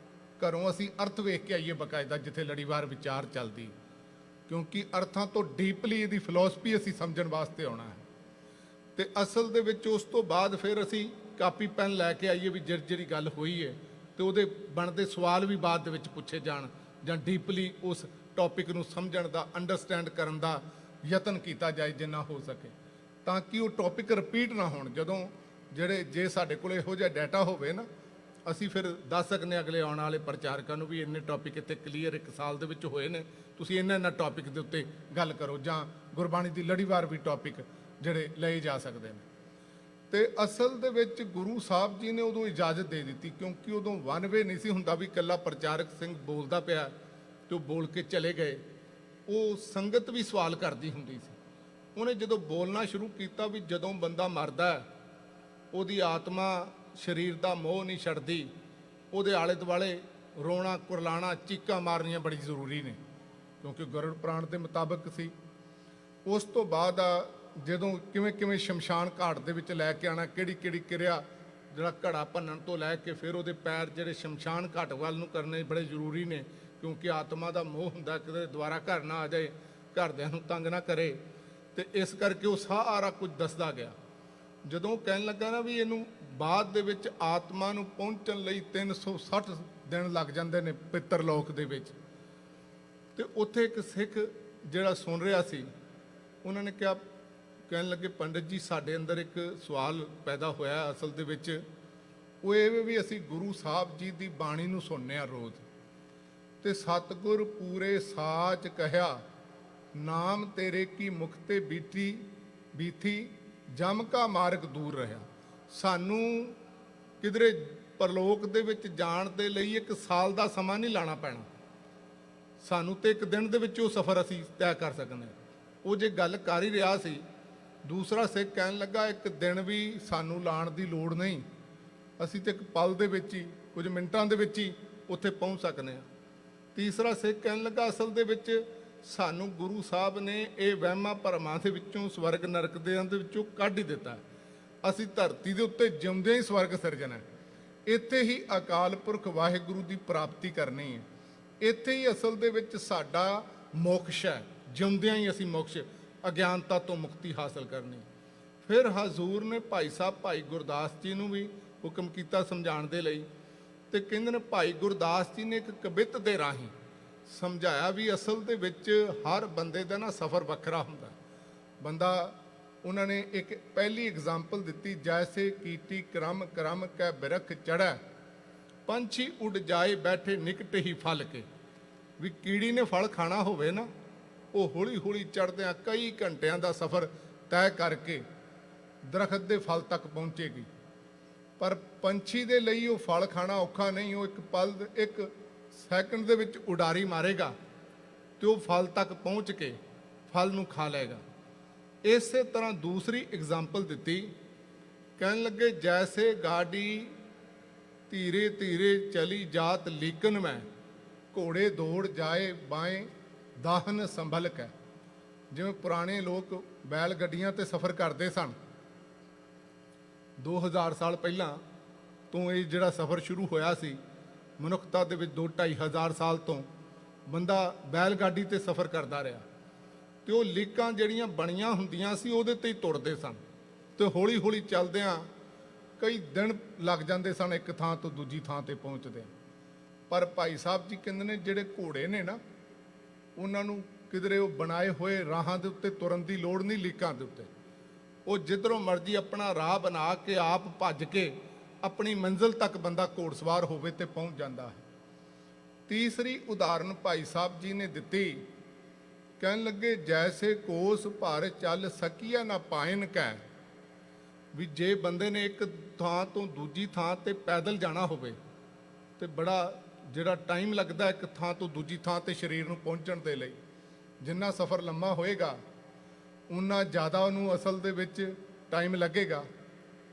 ਘਰੋਂ ਅਸੀਂ ਅਰਥ ਵੇਖ ਕੇ ਆਈਏ ਬਕਾਇਦਾ, ਜਿੱਥੇ ਲੜੀਵਾਰ ਵਿਚਾਰ ਚੱਲਦੀ, ਕਿਉਂਕਿ ਅਰਥਾਂ ਤੋਂ ਡੀਪਲੀ ਇਹਦੀ ਫਿਲਾਸਫੀ ਅਸੀਂ ਸਮਝਣ ਵਾਸਤੇ ਆਉਣਾ ਹੈ। ਤੇ ਅਸਲ ਦੇ ਵਿੱਚ ਉਸ ਤੋਂ ਬਾਅਦ ਫਿਰ ਅਸੀਂ ਕਾਪੀ ਪੈਨ ਲੈ ਕੇ ਆਈਏ ਵੀ ਜਿਹੜੀ ਗੱਲ ਹੋਈ ਹੈ ਤੇ ਉਹਦੇ ਬਣਦੇ ਸਵਾਲ ਵੀ ਬਾਅਦ ਦੇ ਵਿੱਚ ਪੁੱਛੇ ਜਾਣ ਜਾਂ ਡੀਪਲੀ ਉਸ ਟੌਪਿਕ ਨੂੰ ਸਮਝਣ ਦਾ, ਅੰਡਰਸਟੈਂਡ ਕਰਨ ਦਾ ਯਤਨ ਕੀਤਾ ਜਾਏ ਜਿੰਨਾ ਹੋ ਸਕੇ, ਤਾਂ ਕਿ ਉਹ ਟੌਪਿਕ ਰਿਪੀਟ ਨਾ ਹੋਣ। ਜਦੋਂ ਜੇ ਸਾਡੇ ਕੋਲ ਇਹੋ ਜਿਹਾ ਡਾਟਾ ਹੋਵੇ ਨਾ ਅਸੀਂ ਫਿਰ ਦੱਸ ਸਕਦੇ ਹਾਂ ਅਗਲੇ ਆਉਣ ਵਾਲੇ ਪ੍ਰਚਾਰਕਾਂ ਨੂੰ ਵੀ ਇੰਨੇ ਟੌਪਿਕ ਇੱਥੇ ਕਲੀਅਰ ਇੱਕ ਸਾਲ ਦੇ ਵਿੱਚ ਹੋਏ ਨੇ, ਤੁਸੀਂ ਇਹਨਾਂ ਟੌਪਿਕ ਦੇ ਉੱਤੇ ਗੱਲ ਕਰੋ, ਜਾਂ ਗੁਰਬਾਣੀ ਦੀ ਲੜੀਵਾਰ ਵੀ ਟੌਪਿਕ ਜਿਹੜੇ ਲਏ ਜਾ ਸਕਦੇ ਨੇ। ਤੇ ਅਸਲ ਦੇ ਵਿੱਚ ਗੁਰੂ ਸਾਹਿਬ ਜੀ ਨੇ ਉਦੋਂ ਇਜਾਜ਼ਤ ਦੇ ਦਿੱਤੀ, ਕਿਉਂਕਿ ਉਦੋਂ ਵਨ ਵੇ ਨਹੀਂ ਸੀ ਹੁੰਦਾ ਵੀ ਇਕੱਲਾ ਪ੍ਰਚਾਰਕ ਸਿੰਘ ਬੋਲਦਾ ਪਿਆ ਤੇ ਉਹ ਬੋਲ ਕੇ ਚਲੇ ਗਏ। ਉਹ ਸੰਗਤ ਵੀ ਸਵਾਲ ਕਰਦੀ ਹੁੰਦੀ ਸੀ। ਉਹਨੇ ਜਦੋਂ ਬੋਲਣਾ ਸ਼ੁਰੂ ਕੀਤਾ ਵੀ ਜਦੋਂ ਬੰਦਾ ਮਰਦਾ ਉਹਦੀ ਆਤਮਾ ਸਰੀਰ ਦਾ ਮੋਹ ਨਹੀਂ ਛੱਡਦੀ, ਉਹਦੇ ਆਲੇ ਦੁਆਲੇ ਰੋਣਾ, ਕੁਰਲਾਣਾ, ਚੀਕਾਂ ਮਾਰਨੀਆਂ ਬੜੀ ਜ਼ਰੂਰੀ ਨੇ, ਕਿਉਂਕਿ ਗਰੁੜ ਪੁਰਾਣ ਦੇ ਮੁਤਾਬਕ ਸੀ। ਉਸ ਤੋਂ ਬਾਅਦ ਜਦੋਂ ਕਿਵੇਂ ਕਿਵੇਂ ਸ਼ਮਸ਼ਾਨ ਘਾਟ ਦੇ ਵਿੱਚ ਲੈ ਕੇ ਆਉਣਾ, ਕਿਹੜੀ ਕਿਹੜੀ ਕਿਰਿਆ, ਜਿਹੜਾ ਘੜਾ ਭੰਨਣ ਤੋਂ ਲੈ ਕੇ ਫਿਰ ਉਹਦੇ ਪੈਰ ਜਿਹੜੇ ਸ਼ਮਸ਼ਾਨ ਘਾਟ ਵੱਲ ਨੂੰ ਕਰਨੇ ਬੜੇ ਜ਼ਰੂਰੀ ਨੇ, ਕਿਉਂਕਿ ਆਤਮਾ ਦਾ ਮੋਹ ਹੁੰਦਾ ਕਿਤੇ ਦੁਬਾਰਾ ਘਰ ਨਾ ਆ ਜਾਏ, ਘਰਦਿਆਂ ਨੂੰ ਤੰਗ ਨਾ ਕਰੇ। ਤੇ ਇਸ ਕਰਕੇ ਉਹ ਸਾਰਾ ਕੁਝ ਦੱਸਦਾ ਗਿਆ। ਜਦੋਂ ਕਹਿਣ ਲੱਗਾ ਨਾ ਵੀ ਇਹਨੂੰ ਬਾਅਦ ਦੇ ਵਿੱਚ ਆਤਮਾ ਨੂੰ ਪਹੁੰਚਣ ਲਈ 360 ਦਿਨ ਲੱਗ ਜਾਂਦੇ ਨੇ ਪਿੱਤਰ ਲੋਕ ਦੇ ਵਿੱਚ। ਤੇ ਉੱਥੇ ਇੱਕ ਸਿੱਖ ਜਿਹੜਾ ਸੁਣ ਰਿਹਾ ਸੀ ਉਹਨਾਂ ਨੇ ਕਿਹਾ, ਕਹਿਣ ਲੱਗੇ ਪੰਡਿਤ ਜੀ ਸਾਡੇ ਅੰਦਰ ਇੱਕ ਸਵਾਲ ਪੈਦਾ ਹੋਇਆ ਅਸਲ ਦੇ ਵਿੱਚ, ਉਹ ਇਹ ਵੀ ਅਸੀਂ ਗੁਰੂ ਸਾਹਿਬ ਜੀ ਦੀ ਬਾਣੀ ਨੂੰ ਸੁਣਨੇ ਆ ਰੋਜ਼, ਤੇ ਸਤਿਗੁਰ ਪੂਰੇ ਸਾਚ ਕਹਿਆ ਨਾਮ ਤੇਰੇ ਕੀ ਮੁਖ ਤੇ ਬੀਥੀ ਜਮ ਕਾ ਮਾਰਗ ਦੂਰ ਰਿਹਾ। ਸਾਨੂੰ ਕਿਧਰੇ ਪਰਲੋਕ ਦੇ ਵਿੱਚ ਜਾਣ ਦੇ ਲਈ 1 ਸਾਲ ਦਾ ਸਮਾਂ ਨਹੀਂ ਲਾਣਾ ਪੈਣਾ, ਸਾਨੂੰ ਤੇ 1 ਦਿਨ ਦੇ ਵਿੱਚ ਉਹ ਸਫ਼ਰ ਅਸੀਂ ਤੈਅ ਕਰ ਸਕਦੇ। ਉਹ ਜੇ ਗੱਲ ਕਰ ਹੀ ਰਿਹਾ ਸੀ, ਦੂਸਰਾ ਸਿੱਖ ਕਹਿਣ ਲੱਗਾ 1 ਦਿਨ ਵੀ ਸਾਨੂੰ ਲਾਣ ਦੀ ਲੋੜ ਨਹੀਂ, ਅਸੀਂ ਤੇ 1 ਪਲ ਦੇ ਵਿੱਚ ਹੀ, ਕੁਝ ਮਿੰਟਾਂ ਦੇ ਵਿੱਚ ਹੀ ਉੱਥੇ ਪਹੁੰਚ ਸਕਦੇ ਹਾਂ। ਤੀਸਰਾ ਸਿੱਖ ਕਹਿਣ ਲੱਗਾ ਅਸਲ ਦੇ ਵਿੱਚ ਸਾਨੂੰ ਗੁਰੂ ਸਾਹਿਬ ਨੇ ਇਹ ਵਹਿਮਾਂ ਭਰਮਾਂ ਦੇ ਵਿੱਚੋਂ, ਸਵਰਗ ਨਰਕ ਦੇ ਵਿੱਚੋਂ ਕੱਢ ਹੀ ਦਿੱਤਾ। ਅਸੀਂ ਧਰਤੀ ਦੇ ਉੱਤੇ ਜਿਉਂਦਿਆਂ ਹੀ ਸਵਰਗ ਸਿਰਜਣਾ ਹੈ, ਇੱਥੇ ਹੀ ਅਕਾਲ ਪੁਰਖ ਵਾਹਿਗੁਰੂ ਦੀ ਪ੍ਰਾਪਤੀ ਕਰਨੀ ਹੈ, ਇੱਥੇ ਹੀ ਅਸਲ ਦੇ ਵਿੱਚ ਸਾਡਾ ਮੋਕਸ਼ ਹੈ, ਜਿਉਂਦਿਆਂ ਹੀ ਅਸੀਂ ਮੋਕਸ਼, ਅਗਿਆਨਤਾ ਤੋਂ ਮੁਕਤੀ ਹਾਸਲ ਕਰਨੀ। ਫਿਰ ਹਜ਼ੂਰ ਨੇ ਭਾਈ ਸਾਹਿਬ ਭਾਈ ਗੁਰਦਾਸ ਜੀ ਨੂੰ ਵੀ ਹੁਕਮ ਕੀਤਾ ਸਮਝਾਉਣ ਦੇ ਲਈ, ਤੇ ਕਹਿੰਦੇ ਨੇ ਭਾਈ ਗੁਰਦਾਸ ਜੀ ਨੇ ਇੱਕ ਕਵਿਤ ਦੇ ਰਾਹੀਂ ਸਮਝਾਇਆ ਵੀ ਅਸਲ ਦੇ ਵਿੱਚ ਹਰ ਬੰਦੇ ਦਾ ਨਾ ਸਫ਼ਰ ਵੱਖਰਾ ਹੁੰਦਾ। ਬੰਦਾ ਉਹਨਾਂ ਨੇ ਇੱਕ ਪਹਿਲੀ ਐਗਜ਼ਾਮਪਲ ਦਿੱਤੀ, ਜੈਸੇ ਕੀਟੀ ਕਰਮ ਕਰਮ ਕੈ ਬਿਰਖ ਚੜ੍ਹੈ ਪੰਛੀ ਉੱਡ ਜਾਏ ਬੈਠੇ ਨਿਕਟ ਹੀ ਫਲ ਕੇ। ਵੀ ਕੀੜੀ ਨੇ ਫਲ ਖਾਣਾ ਹੋਵੇ ਨਾ, ਉਹ ਹੌਲੀ ਹੌਲੀ ਚੜ੍ਹਦਿਆਂ ਕਈ ਘੰਟਿਆਂ ਦਾ ਸਫ਼ਰ ਤੈਅ ਕਰਕੇ ਦਰਖਤ ਦੇ ਫਲ ਤੱਕ ਪਹੁੰਚੇਗੀ। ਪਰ ਪੰਛੀ ਦੇ ਲਈ ਉਹ ਫਲ ਖਾਣਾ ਔਖਾ ਨਹੀਂ, ਉਹ ਇੱਕ ਸੈਕਿੰਡ ਦੇ ਵਿੱਚ ਉਡਾਰੀ ਮਾਰੇਗਾ ਤੇ ਉਹ ਫਲ ਤੱਕ ਪਹੁੰਚ ਕੇ ਫਲ ਨੂੰ ਖਾ ਲਏਗਾ। ਇਸੇ ਤਰ੍ਹਾਂ ਦੂਸਰੀ ਐਗਜ਼ਾਮਪਲ ਦਿੱਤੀ, ਕਹਿਣ ਲੱਗੇ ਜੈਸੇ ਗਾੜੀ ਧੀਰੇ ਧੀਰੇ ਚਲੀ ਜਾਤ ਲੀਕਨ ਮੈਂ, ਘੋੜੇ ਦੌੜ ਜਾਏ ਬਾएं ਦਾਹਨ ਸੰਭਲ ਕੇ। ਜਿਵੇਂ ਪੁਰਾਣੇ ਲੋਕ ਬੈਲ ਗੱਡੀਆਂ ਤੇ ਸਫ਼ਰ ਕਰਦੇ ਸਨ, 2000 ਸਾਲ ਪਹਿਲਾਂ ਤੋਂ ਇਹ ਜਿਹੜਾ ਸਫ਼ਰ ਸ਼ੁਰੂ ਹੋਇਆ ਸੀ, ਮਨੁੱਖਤਾ ਦੇ ਵਿੱਚ 2-2.5 ਹਜ਼ਾਰ ਸਾਲ ਤੋਂ ਬੰਦਾ ਬੈਲ ਗੱਡੀ ਤੇ ਸਫ਼ਰ ਕਰਦਾ ਰਿਹਾ, ਤੇ ਉਹ ਲੀਕਾਂ ਜਿਹੜੀਆਂ ਬਣੀਆਂ ਹੁੰਦੀਆਂ ਸੀ ਉਹਦੇ ਤੇ ਹੀ ਤੁਰਦੇ ਸਨ, ਤੇ ਹੌਲੀ ਹੌਲੀ ਚੱਲਦਿਆਂ ਕਈ ਦਿਨ ਲੱਗ ਜਾਂਦੇ ਸਨ ਇੱਕ ਥਾਂ ਤੋਂ ਦੂਜੀ ਥਾਂ ਤੇ ਪਹੁੰਚਦੇ। ਪਰ ਭਾਈ ਸਾਹਿਬ ਜੀ ਕਹਿੰਦੇ ਨੇ ਜਿਹੜੇ ਘੋੜੇ ਨੇ ਨਾ, ਉਹਨਾਂ ਨੂੰ ਕਿਧਰੇ ਉਹ ਬਣਾਏ ਹੋਏ ਰਾਹਾਂ ਦੇ ਉੱਤੇ ਤੁਰਨ ਦੀ ਲੋੜ ਨਹੀਂ, ਲੀਕਾਂ ਦੇ ਉੱਤੇ ਉਹ ਜਿੱਧਰੋਂ ਮਰਜ਼ੀ ਆਪਣਾ ਰਾਹ ਬਣਾ ਕੇ ਆਪ ਭੱਜ ਕੇ ਆਪਣੀ ਮੰਜ਼ਿਲ ਤੱਕ ਬੰਦਾ ਘੋੜਸਵਾਰ ਹੋਵੇ ਤੇ ਪਹੁੰਚ ਜਾਂਦਾ ਹੈ। ਤੀਸਰੀ ਉਦਾਹਰਨ ਭਾਈ ਸਾਹਿਬ ਜੀ ਨੇ ਦਿੱਤੀ, ਕਹਿਣ ਲੱਗੇ ਜੈਸੇ ਕੋਸ ਭਰ ਚੱਲ ਸਕੀਆ ਨਾ ਪਾਇਨ ਕੈ, ਵੀ ਜੇ ਬੰਦੇ ਨੇ ਇੱਕ ਥਾਂ ਤੋਂ ਦੂਜੀ ਥਾਂ ਤੇ ਪੈਦਲ ਜਾਣਾ ਹੋਵੇ ਤੇ ਬੜਾ ਜਿਹੜਾ ਟਾਈਮ ਲੱਗਦਾ ਇੱਕ ਥਾਂ ਤੋਂ ਦੂਜੀ ਥਾਂ ਤੇ ਸਰੀਰ ਨੂੰ ਪਹੁੰਚਣ ਦੇ ਲਈ, ਜਿੰਨਾ ਸਫ਼ਰ ਲੰਮਾ ਹੋਏਗਾ ਉਨਾ ਜ਼ਿਆਦਾ ਉਹਨੂੰ ਅਸਲ ਦੇ ਵਿੱਚ ਟਾਈਮ ਲੱਗੇਗਾ।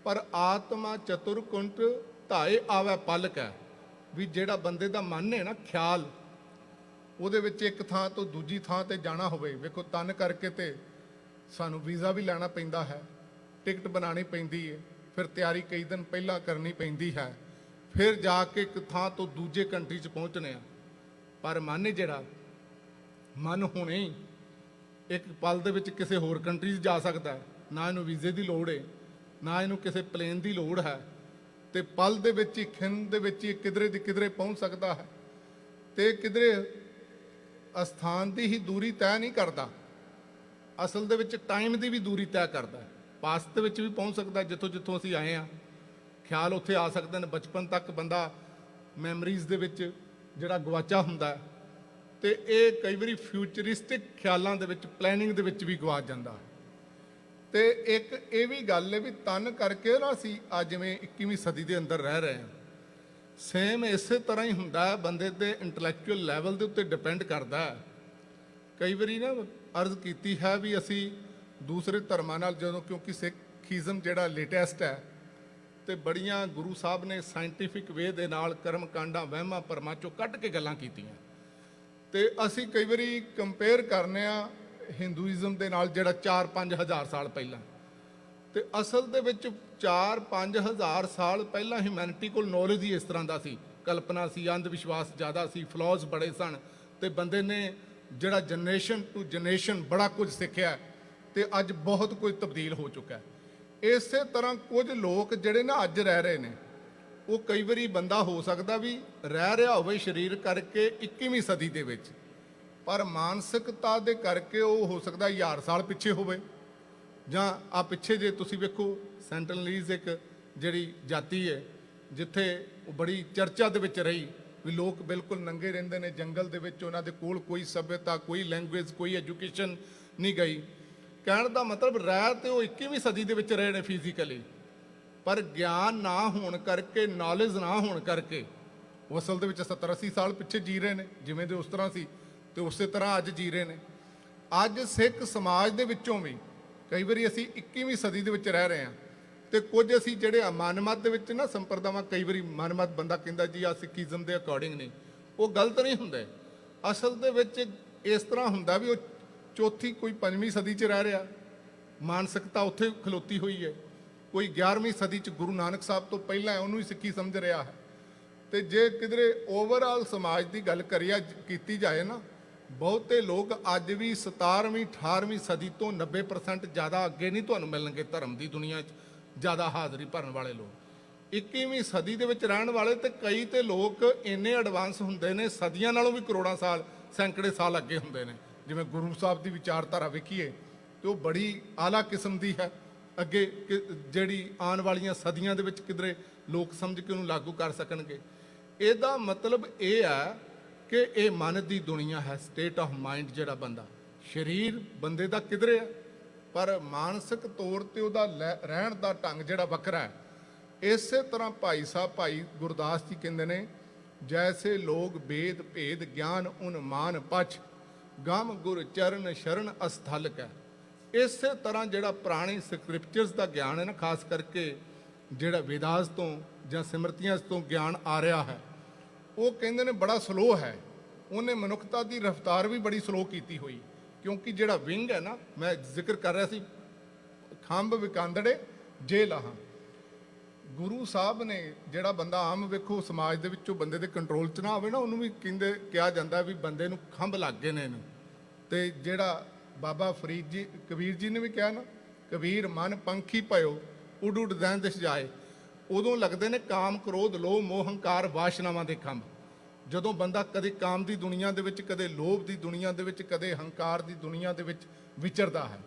ਪਰ ਆਤਮਾ ਚਤੁਰਕੁੰਟ ਧਾਏ ਆਵੈ ਪਲਕ ਹੈ, ਵੀ ਜਿਹੜਾ ਬੰਦੇ ਦਾ ਮਨ ਹੈ ਨਾ, ਖਿਆਲ, ਉਹਦੇ ਵਿੱਚ ਇੱਕ ਥਾਂ ਤੋਂ ਦੂਜੀ ਥਾਂ ਤੇ ਜਾਣਾ ਹੋਵੇ, ਵੇਖੋ ਤਨ ਕਰਕੇ ਤੇ ਸਾਨੂੰ ਵੀਜ਼ਾ ਵੀ ਲੈਣਾ ਪੈਂਦਾ ਹੈ, ਟਿਕਟ ਬਣਾਉਣੀ ਪੈਂਦੀ ਹੈ, ਫਿਰ ਤਿਆਰੀ ਕਈ ਦਿਨ ਪਹਿਲਾਂ ਕਰਨੀ ਪੈਂਦੀ ਹੈ, ਫਿਰ ਜਾ ਕੇ ਇੱਕ ਥਾਂ ਤੋਂ ਦੂਜੇ ਕੰਟਰੀ 'ਚ ਪਹੁੰਚਣੇ ਆ। ਪਰ ਮਨ ਜਿਹੜਾ ਮਨ ਹੁਣੇ ਹੀ ਇੱਕ ਪਲ ਦੇ ਵਿੱਚ ਕਿਸੇ ਹੋਰ ਕੰਟਰੀ 'ਚ ਜਾ ਸਕਦਾ, ਨਾ ਇਹਨੂੰ ਵੀਜ਼ੇ ਦੀ ਲੋੜ ਹੈ, ਨਾ ਇਹਨੂੰ ਕਿਸੇ ਪਲੇਨ ਦੀ ਲੋੜ ਹੈ, ਤੇ ਪਲ ਦੇ ਵਿੱਚ ਹੀ, ਖਿੰਡ ਦੇ ਵਿੱਚ ਹੀ ਕਿਧਰੇ ਦੀ ਕਿਧਰੇ ਪਹੁੰਚ ਸਕਦਾ ਹੈ। ਤੇ ਕਿਧਰੇ ਅਸਥਾਨ ਦੀ ਹੀ ਦੂਰੀ ਤੈਅ ਨਹੀਂ ਕਰਦਾ, ਅਸਲ ਦੇ ਵਿੱਚ ਟਾਈਮ ਦੀ ਵੀ ਦੂਰੀ ਤੈਅ ਕਰਦਾ ਹੈ। ਪਾਸਟ ਦੇ ਵਿੱਚ ਵੀ ਪਹੁੰਚ ਸਕਦਾ, ਜਿੱਥੋਂ ਜਿੱਥੋਂ ਅਸੀਂ ਆਏ ਹਾਂ, ਖਿਆਲ ਉੱਥੇ ਆ ਸਕਦੇ ਨੇ। ਬਚਪਨ ਤੱਕ ਬੰਦਾ ਮੈਮਰੀਜ਼ ਦੇ ਵਿੱਚ ਜਿਹੜਾ ਗਵਾਚਾ ਹੁੰਦਾ ਹੈ, ਤੇ ਇਹ ਕਈ ਵਾਰੀ ਫਿਊਚਰਿਸਟਿਕ ਖਿਆਲਾਂ ਦੇ ਵਿੱਚ, ਪਲੈਨਿੰਗ ਦੇ ਵਿੱਚ ਵੀ ਗਵਾਚ ਜਾਂਦਾ। ਤੇ ਇੱਕ ਇਹ ਵੀ ਗੱਲ ਹੈ ਵੀ ਤਨ ਕਰਕੇ ਨਾ ਅਸੀਂ ਅੱਜ ਜਿਵੇਂ 21ਵੀਂ ਸਦੀ ਦੇ ਅੰਦਰ ਰਹਿ ਰਹੇ ਹਾਂ, ਸੇਮ ਇਸੇ ਤਰ੍ਹਾਂ ਹੀ ਹੁੰਦਾ ਹੈ, ਬੰਦੇ ਦੇ ਇੰਟੈਲੈਕਚੁਅਲ ਲੈਵਲ ਦੇ ਉੱਤੇ ਡਿਪੈਂਡ ਕਰਦਾ ਹੈ। ਕਈ ਵਾਰੀ ਨਾ ਅਰਜ਼ ਕੀਤੀ ਹੈ ਵੀ ਅਸੀਂ ਦੂਸਰੇ ਧਰਮਾਂ ਨਾਲ ਜਦੋਂ, ਕਿਉਂਕਿ ਸਿੱਖੀਜ਼ਮ ਜਿਹੜਾ ਲੇਟੈਸਟ ਹੈ ਤੇ ਬੜੀਆਂ ਗੁਰੂ ਸਾਹਿਬ ਨੇ ਸਾਇੰਟੀਫਿਕ ਵੇ ਦੇ ਨਾਲ ਕਰਮ ਕਾਂਡਾਂ ਵਹਿਮਾਂ ਭਰਮਾਂ ਚੋਂ ਕੱਢ ਕੇ ਗੱਲਾਂ ਕੀਤੀਆਂ, ਤੇ ਅਸੀਂ ਕਈ ਵਾਰੀ ਕੰਪੇਅਰ ਕਰਨੇ ਆ ਹਿੰਦੂਇਜ਼ਮ ਦੇ ਨਾਲ ਜਿਹੜਾ 4-5 ਹਜ਼ਾਰ ਸਾਲ ਪਹਿਲਾਂ। ਤੇ ਅਸਲ ਦੇ ਵਿੱਚ 4-5 ਹਜ਼ਾਰ ਸਾਲ ਪਹਿਲਾਂ ਹਿਊਮੈਨਿਟੀ ਕੋਲ ਨੌਲੇਜ ਹੀ ਇਸ ਤਰ੍ਹਾਂ ਦਾ ਸੀ, ਕਲਪਨਾ ਸੀ, ਅੰਧ ਵਿਸ਼ਵਾਸ ਜ਼ਿਆਦਾ ਸੀ, ਫਲॉज ਬੜੇ ਸਨ, ਤੇ ਬੰਦੇ ਨੇ ਜਿਹੜਾ ਜਨਰੇਸ਼ਨ ਟੂ ਜਨਰੇਸ਼ਨ ਬੜਾ ਕੁਝ ਸਿੱਖਿਆ, ਤੇ ਅੱਜ ਬਹੁਤ ਕੁਝ ਤਬਦੀਲ ਹੋ ਚੁੱਕਾ ਹੈ। ਇਸੇ ਤਰ੍ਹਾਂ ਕੁਝ ਲੋਕ ਜਿਹੜੇ ਨਾ ਅੱਜ ਰਹਿ ਰਹੇ ਨੇ, ਉਹ ਕਈ ਵਾਰੀ ਬੰਦਾ ਹੋ ਸਕਦਾ ਵੀ ਰਹਿ ਰਿਹਾ ਹੋਵੇ ਸਰੀਰ ਕਰਕੇ 21ਵੀਂ ਸਦੀ ਦੇ ਵਿੱਚ, ਪਰ ਮਾਨਸਿਕਤਾ ਦੇ ਕਰਕੇ ਉਹ ਹੋ ਸਕਦਾ 1000 ਸਾਲ ਪਿੱਛੇ ਹੋਵੇ। ਜਾਂ ਆ ਪਿੱਛੇ ਜੇ ਤੁਸੀਂ ਵੇਖੋ ਸੈਂਟਨਲੀਜ਼ ਇੱਕ ਜਿਹੜੀ ਜਾਤੀ ਹੈ, ਜਿੱਥੇ ਉਹ ਬੜੀ ਚਰਚਾ ਦੇ ਵਿੱਚ ਰਹੀ ਵੀ ਲੋਕ ਬਿਲਕੁਲ ਨੰਗੇ ਰਹਿੰਦੇ ਨੇ ਜੰਗਲ ਦੇ ਵਿੱਚ, ਉਹਨਾਂ ਦੇ ਕੋਲ ਕੋਈ ਸੱਭਿਅਤਾ, ਕੋਈ ਲੈਂਗੁਏਜ, ਕੋਈ ਐਜੂਕੇਸ਼ਨ ਨਹੀਂ ਗਈ। ਕਹਿਣ ਦਾ ਮਤਲਬ ਰਹਿ ਤੇ ਉਹ 21ਵੀਂ ਸਦੀ ਦੇ ਵਿੱਚ ਰਹੇ ਨੇ ਫਿਜ਼ੀਕਲੀ, ਪਰ ਗਿਆਨ ਨਾ ਹੋਣ ਕਰਕੇ, ਨੌਲੇਜ ਨਾ ਹੋਣ ਕਰਕੇ ਉਹ ਅਸਲ ਦੇ ਵਿੱਚ 70-80 ਸਾਲ ਪਿੱਛੇ ਜੀ ਰਹੇ ਨੇ। ਜਿਵੇਂ ਦੇ ਉਸ ਤਰ੍ਹਾਂ ਸੀ ਤੇ ਉਸੇ ਤਰ੍ਹਾਂ ਅੱਜ ਜੀ ਰਹੇ ਨੇ। ਅੱਜ ਸਿੱਖ ਸਮਾਜ ਦੇ ਵਿੱਚੋਂ ਵੀ ਕਈ ਵਾਰੀ ਅਸੀਂ 21ਵੀਂ ਸਦੀ ਦੇ ਵਿੱਚ ਰਹਿ ਰਹੇ ਹਾਂ, ਤੇ ਕੁਝ ਅਸੀਂ ਜਿਹੜੇ ਮਨਮਤ ਦੇ ਵਿੱਚ ਨਾ ਸੰਪਰਦਾਵਾਂ, ਕਈ ਵਾਰੀ ਮਨਮਤ ਬੰਦਾ ਕਹਿੰਦਾ ਜੀ ਆ ਸਿੱਖੀਜ਼ਮ ਦੇ ਅਕੋਰਡਿੰਗ ਨਹੀਂ, ਉਹ ਗਲਤ ਨਹੀਂ ਹੁੰਦੇ। ਅਸਲ ਦੇ ਵਿੱਚ ਇਸ ਤਰ੍ਹਾਂ ਹੁੰਦਾ ਵੀ ਉਹ ਚੌਥੀ ਕੋਈ 5ਵੀਂ ਸਦੀ 'ਚ ਰਹਿ ਰਿਹਾ, ਮਾਨਸਿਕਤਾ ਉੱਥੇ ਖਲੋਤੀ ਹੋਈ ਹੈ। ਕੋਈ 11ਵੀਂ ਸਦੀ 'ਚ ਗੁਰੂ ਨਾਨਕ ਸਾਹਿਬ ਤੋਂ ਪਹਿਲਾਂ ਉਹਨੂੰ ਹੀ ਸਿੱਖੀ ਸਮਝ ਰਿਹਾ ਹੈ। ਤੇ ਜੇ ਕਿਧਰੇ ਓਵਰਆਲ ਸਮਾਜ ਦੀ ਗੱਲ ਕੀਤੀ ਜਾਏ ਨਾ, ਬਹੁਤੇ ਲੋਕ ਅੱਜ ਵੀ 17ਵੀਂ 18ਵੀਂ ਸਦੀ ਤੋਂ 90% ਜ਼ਿਆਦਾ ਅੱਗੇ ਨਹੀਂ ਤੁਹਾਨੂੰ ਮਿਲਣਗੇ ਧਰਮ ਦੀ ਦੁਨੀਆ 'ਚ ਜ਼ਿਆਦਾ ਹਾਜ਼ਰੀ ਭਰਨ ਵਾਲੇ ਲੋਕ। 21ਵੀਂ ਸਦੀ ਦੇ ਵਿੱਚ ਰਹਿਣ ਵਾਲੇ ਤੇ ਕਈ ਤੇ ਲੋਕ ਇੰਨੇ ਐਡਵਾਂਸ ਹੁੰਦੇ ਨੇ, ਸਦੀਆਂ ਨਾਲੋਂ ਵੀ ਕਰੋੜਾਂ ਸਾਲ, ਸੈਂਕੜੇ ਸਾਲ ਅੱਗੇ ਹੁੰਦੇ ਨੇ। ਜਿਵੇਂ ਗੁਰੂ ਸਾਹਿਬ ਦੀ ਵਿਚਾਰਧਾਰਾ ਵੇਖੀਏ ਤੇ ਉਹ ਬੜੀ ਆਲਾ ਕਿਸਮ ਦੀ ਹੈ, ਅੱਗੇ ਜਿਹੜੀ ਆਉਣ ਵਾਲੀਆਂ ਸਦੀਆਂ ਦੇ ਵਿੱਚ ਕਿਧਰੇ ਲੋਕ ਸਮਝ ਕੇ ਉਹਨੂੰ ਲਾਗੂ ਕਰ ਸਕਣਗੇ। ਇਹਦਾ ਮਤਲਬ ਇਹ ਹੈ ਕਿ ਇਹ ਮਨ ਦੀ ਦੁਨੀਆ ਹੈ, ਸਟੇਟ ਆਫ ਮਾਈਂਡ। ਜਿਹੜਾ ਬੰਦਾ, ਸਰੀਰ ਬੰਦੇ ਦਾ ਕਿਧਰੇ ਹੈ, ਪਰ ਮਾਨਸਿਕ ਤੌਰ ਤੇ ਉਹਦਾ ਰਹਿਣ ਦਾ ਢੰਗ ਜਿਹੜਾ ਵੱਖਰਾ ਹੈ। ਇਸੇ ਤਰ੍ਹਾਂ ਭਾਈ ਸਾਹਿਬ, ਭਾਈ ਗੁਰਦਾਸ ਜੀ ਕਹਿੰਦੇ ਨੇ, ਜੈਸੇ ਲੋਕ ਵੇਦ ਭੇਦ ਗਿਆਨ ਉਨਮਾਨ ਪਛ ਗਮ ਗੁਰ ਚਰਨ ਸ਼ਰਨ ਅਸਥਲਕ ਹੈ। ਇਸੇ ਤਰ੍ਹਾਂ ਜਿਹੜਾ ਪੁਰਾਣੀ ਸਕ੍ਰਿਪਚਰਸ ਦਾ ਗਿਆਨ ਹੈ ਨਾ, ਖਾਸ ਕਰਕੇ ਜਿਹੜਾ ਵੇਦਾਸ ਤੋਂ ਜਾਂ ਸਿਮਰਤੀਆਂ ਤੋਂ ਗਿਆਨ ਆ ਰਿਹਾ ਹੈ, ਉਹ ਕਹਿੰਦੇ ਨੇ ਬੜਾ ਸਲੋ ਹੈ। ਉਹਨੇ ਮਨੁੱਖਤਾ ਦੀ ਰਫ਼ਤਾਰ ਵੀ ਬੜੀ ਸਲੋ ਕੀਤੀ ਹੋਈ, ਕਿਉਂਕਿ ਜਿਹੜਾ ਵਿੰਗ ਹੈ ਨਾ, ਮੈਂ ਜ਼ਿਕਰ ਕਰ ਰਿਹਾ ਸੀ, ਖੰਭ ਵਿਕਾਂਦੜੇ ਜੇ ਲਾਹਾਂ। ਗੁਰੂ ਸਾਹਿਬ ਨੇ, ਜਿਹੜਾ ਬੰਦਾ ਆਮ ਵੇਖੋ ਸਮਾਜ ਦੇ ਵਿੱਚੋਂ ਬੰਦੇ ਦੇ ਕੰਟਰੋਲ 'ਚ ਨਾ ਹੋਵੇ ਨਾ, ਉਹਨੂੰ ਵੀ ਕਿਹਾ ਜਾਂਦਾ ਵੀ ਬੰਦੇ ਨੂੰ ਖੰਭ ਲੱਗ ਗਏ ਨੇ ਇਹਨੂੰ। ਤੇ ਜਿਹੜਾ ਬਾਬਾ ਫਰੀਦ ਜੀ, ਕਬੀਰ ਜੀ ਨੇ ਵੀ ਕਿਹਾ ਨਾ, ਕਬੀਰ ਮਨ ਪੰਖੀ ਭਇਓ ਉੱਡ ਉੱਡ ਦੈਨ ਦਿਸ ਜਾਏ। ਉਦੋਂ ਲੱਗਦੇ ਨੇ ਕਾਮ ਕ੍ਰੋਧ ਲੋਭ ਮੋਹ ਹੰਕਾਰ ਵਾਸ਼ਨਾਵਾਂ ਦੇ ਖੰਭ। ਜਦੋਂ ਬੰਦਾ ਕਦੇ ਕਾਮ ਦੀ ਦੁਨੀਆ ਦੇ ਵਿੱਚ, ਕਦੇ ਲੋਭ ਦੀ ਦੁਨੀਆ ਦੇ ਵਿੱਚ, ਕਦੇ ਹੰਕਾਰ ਦੀ ਦੁਨੀਆ ਦੇ ਵਿੱਚ ਵਿਚਰਦਾ ਹੈ।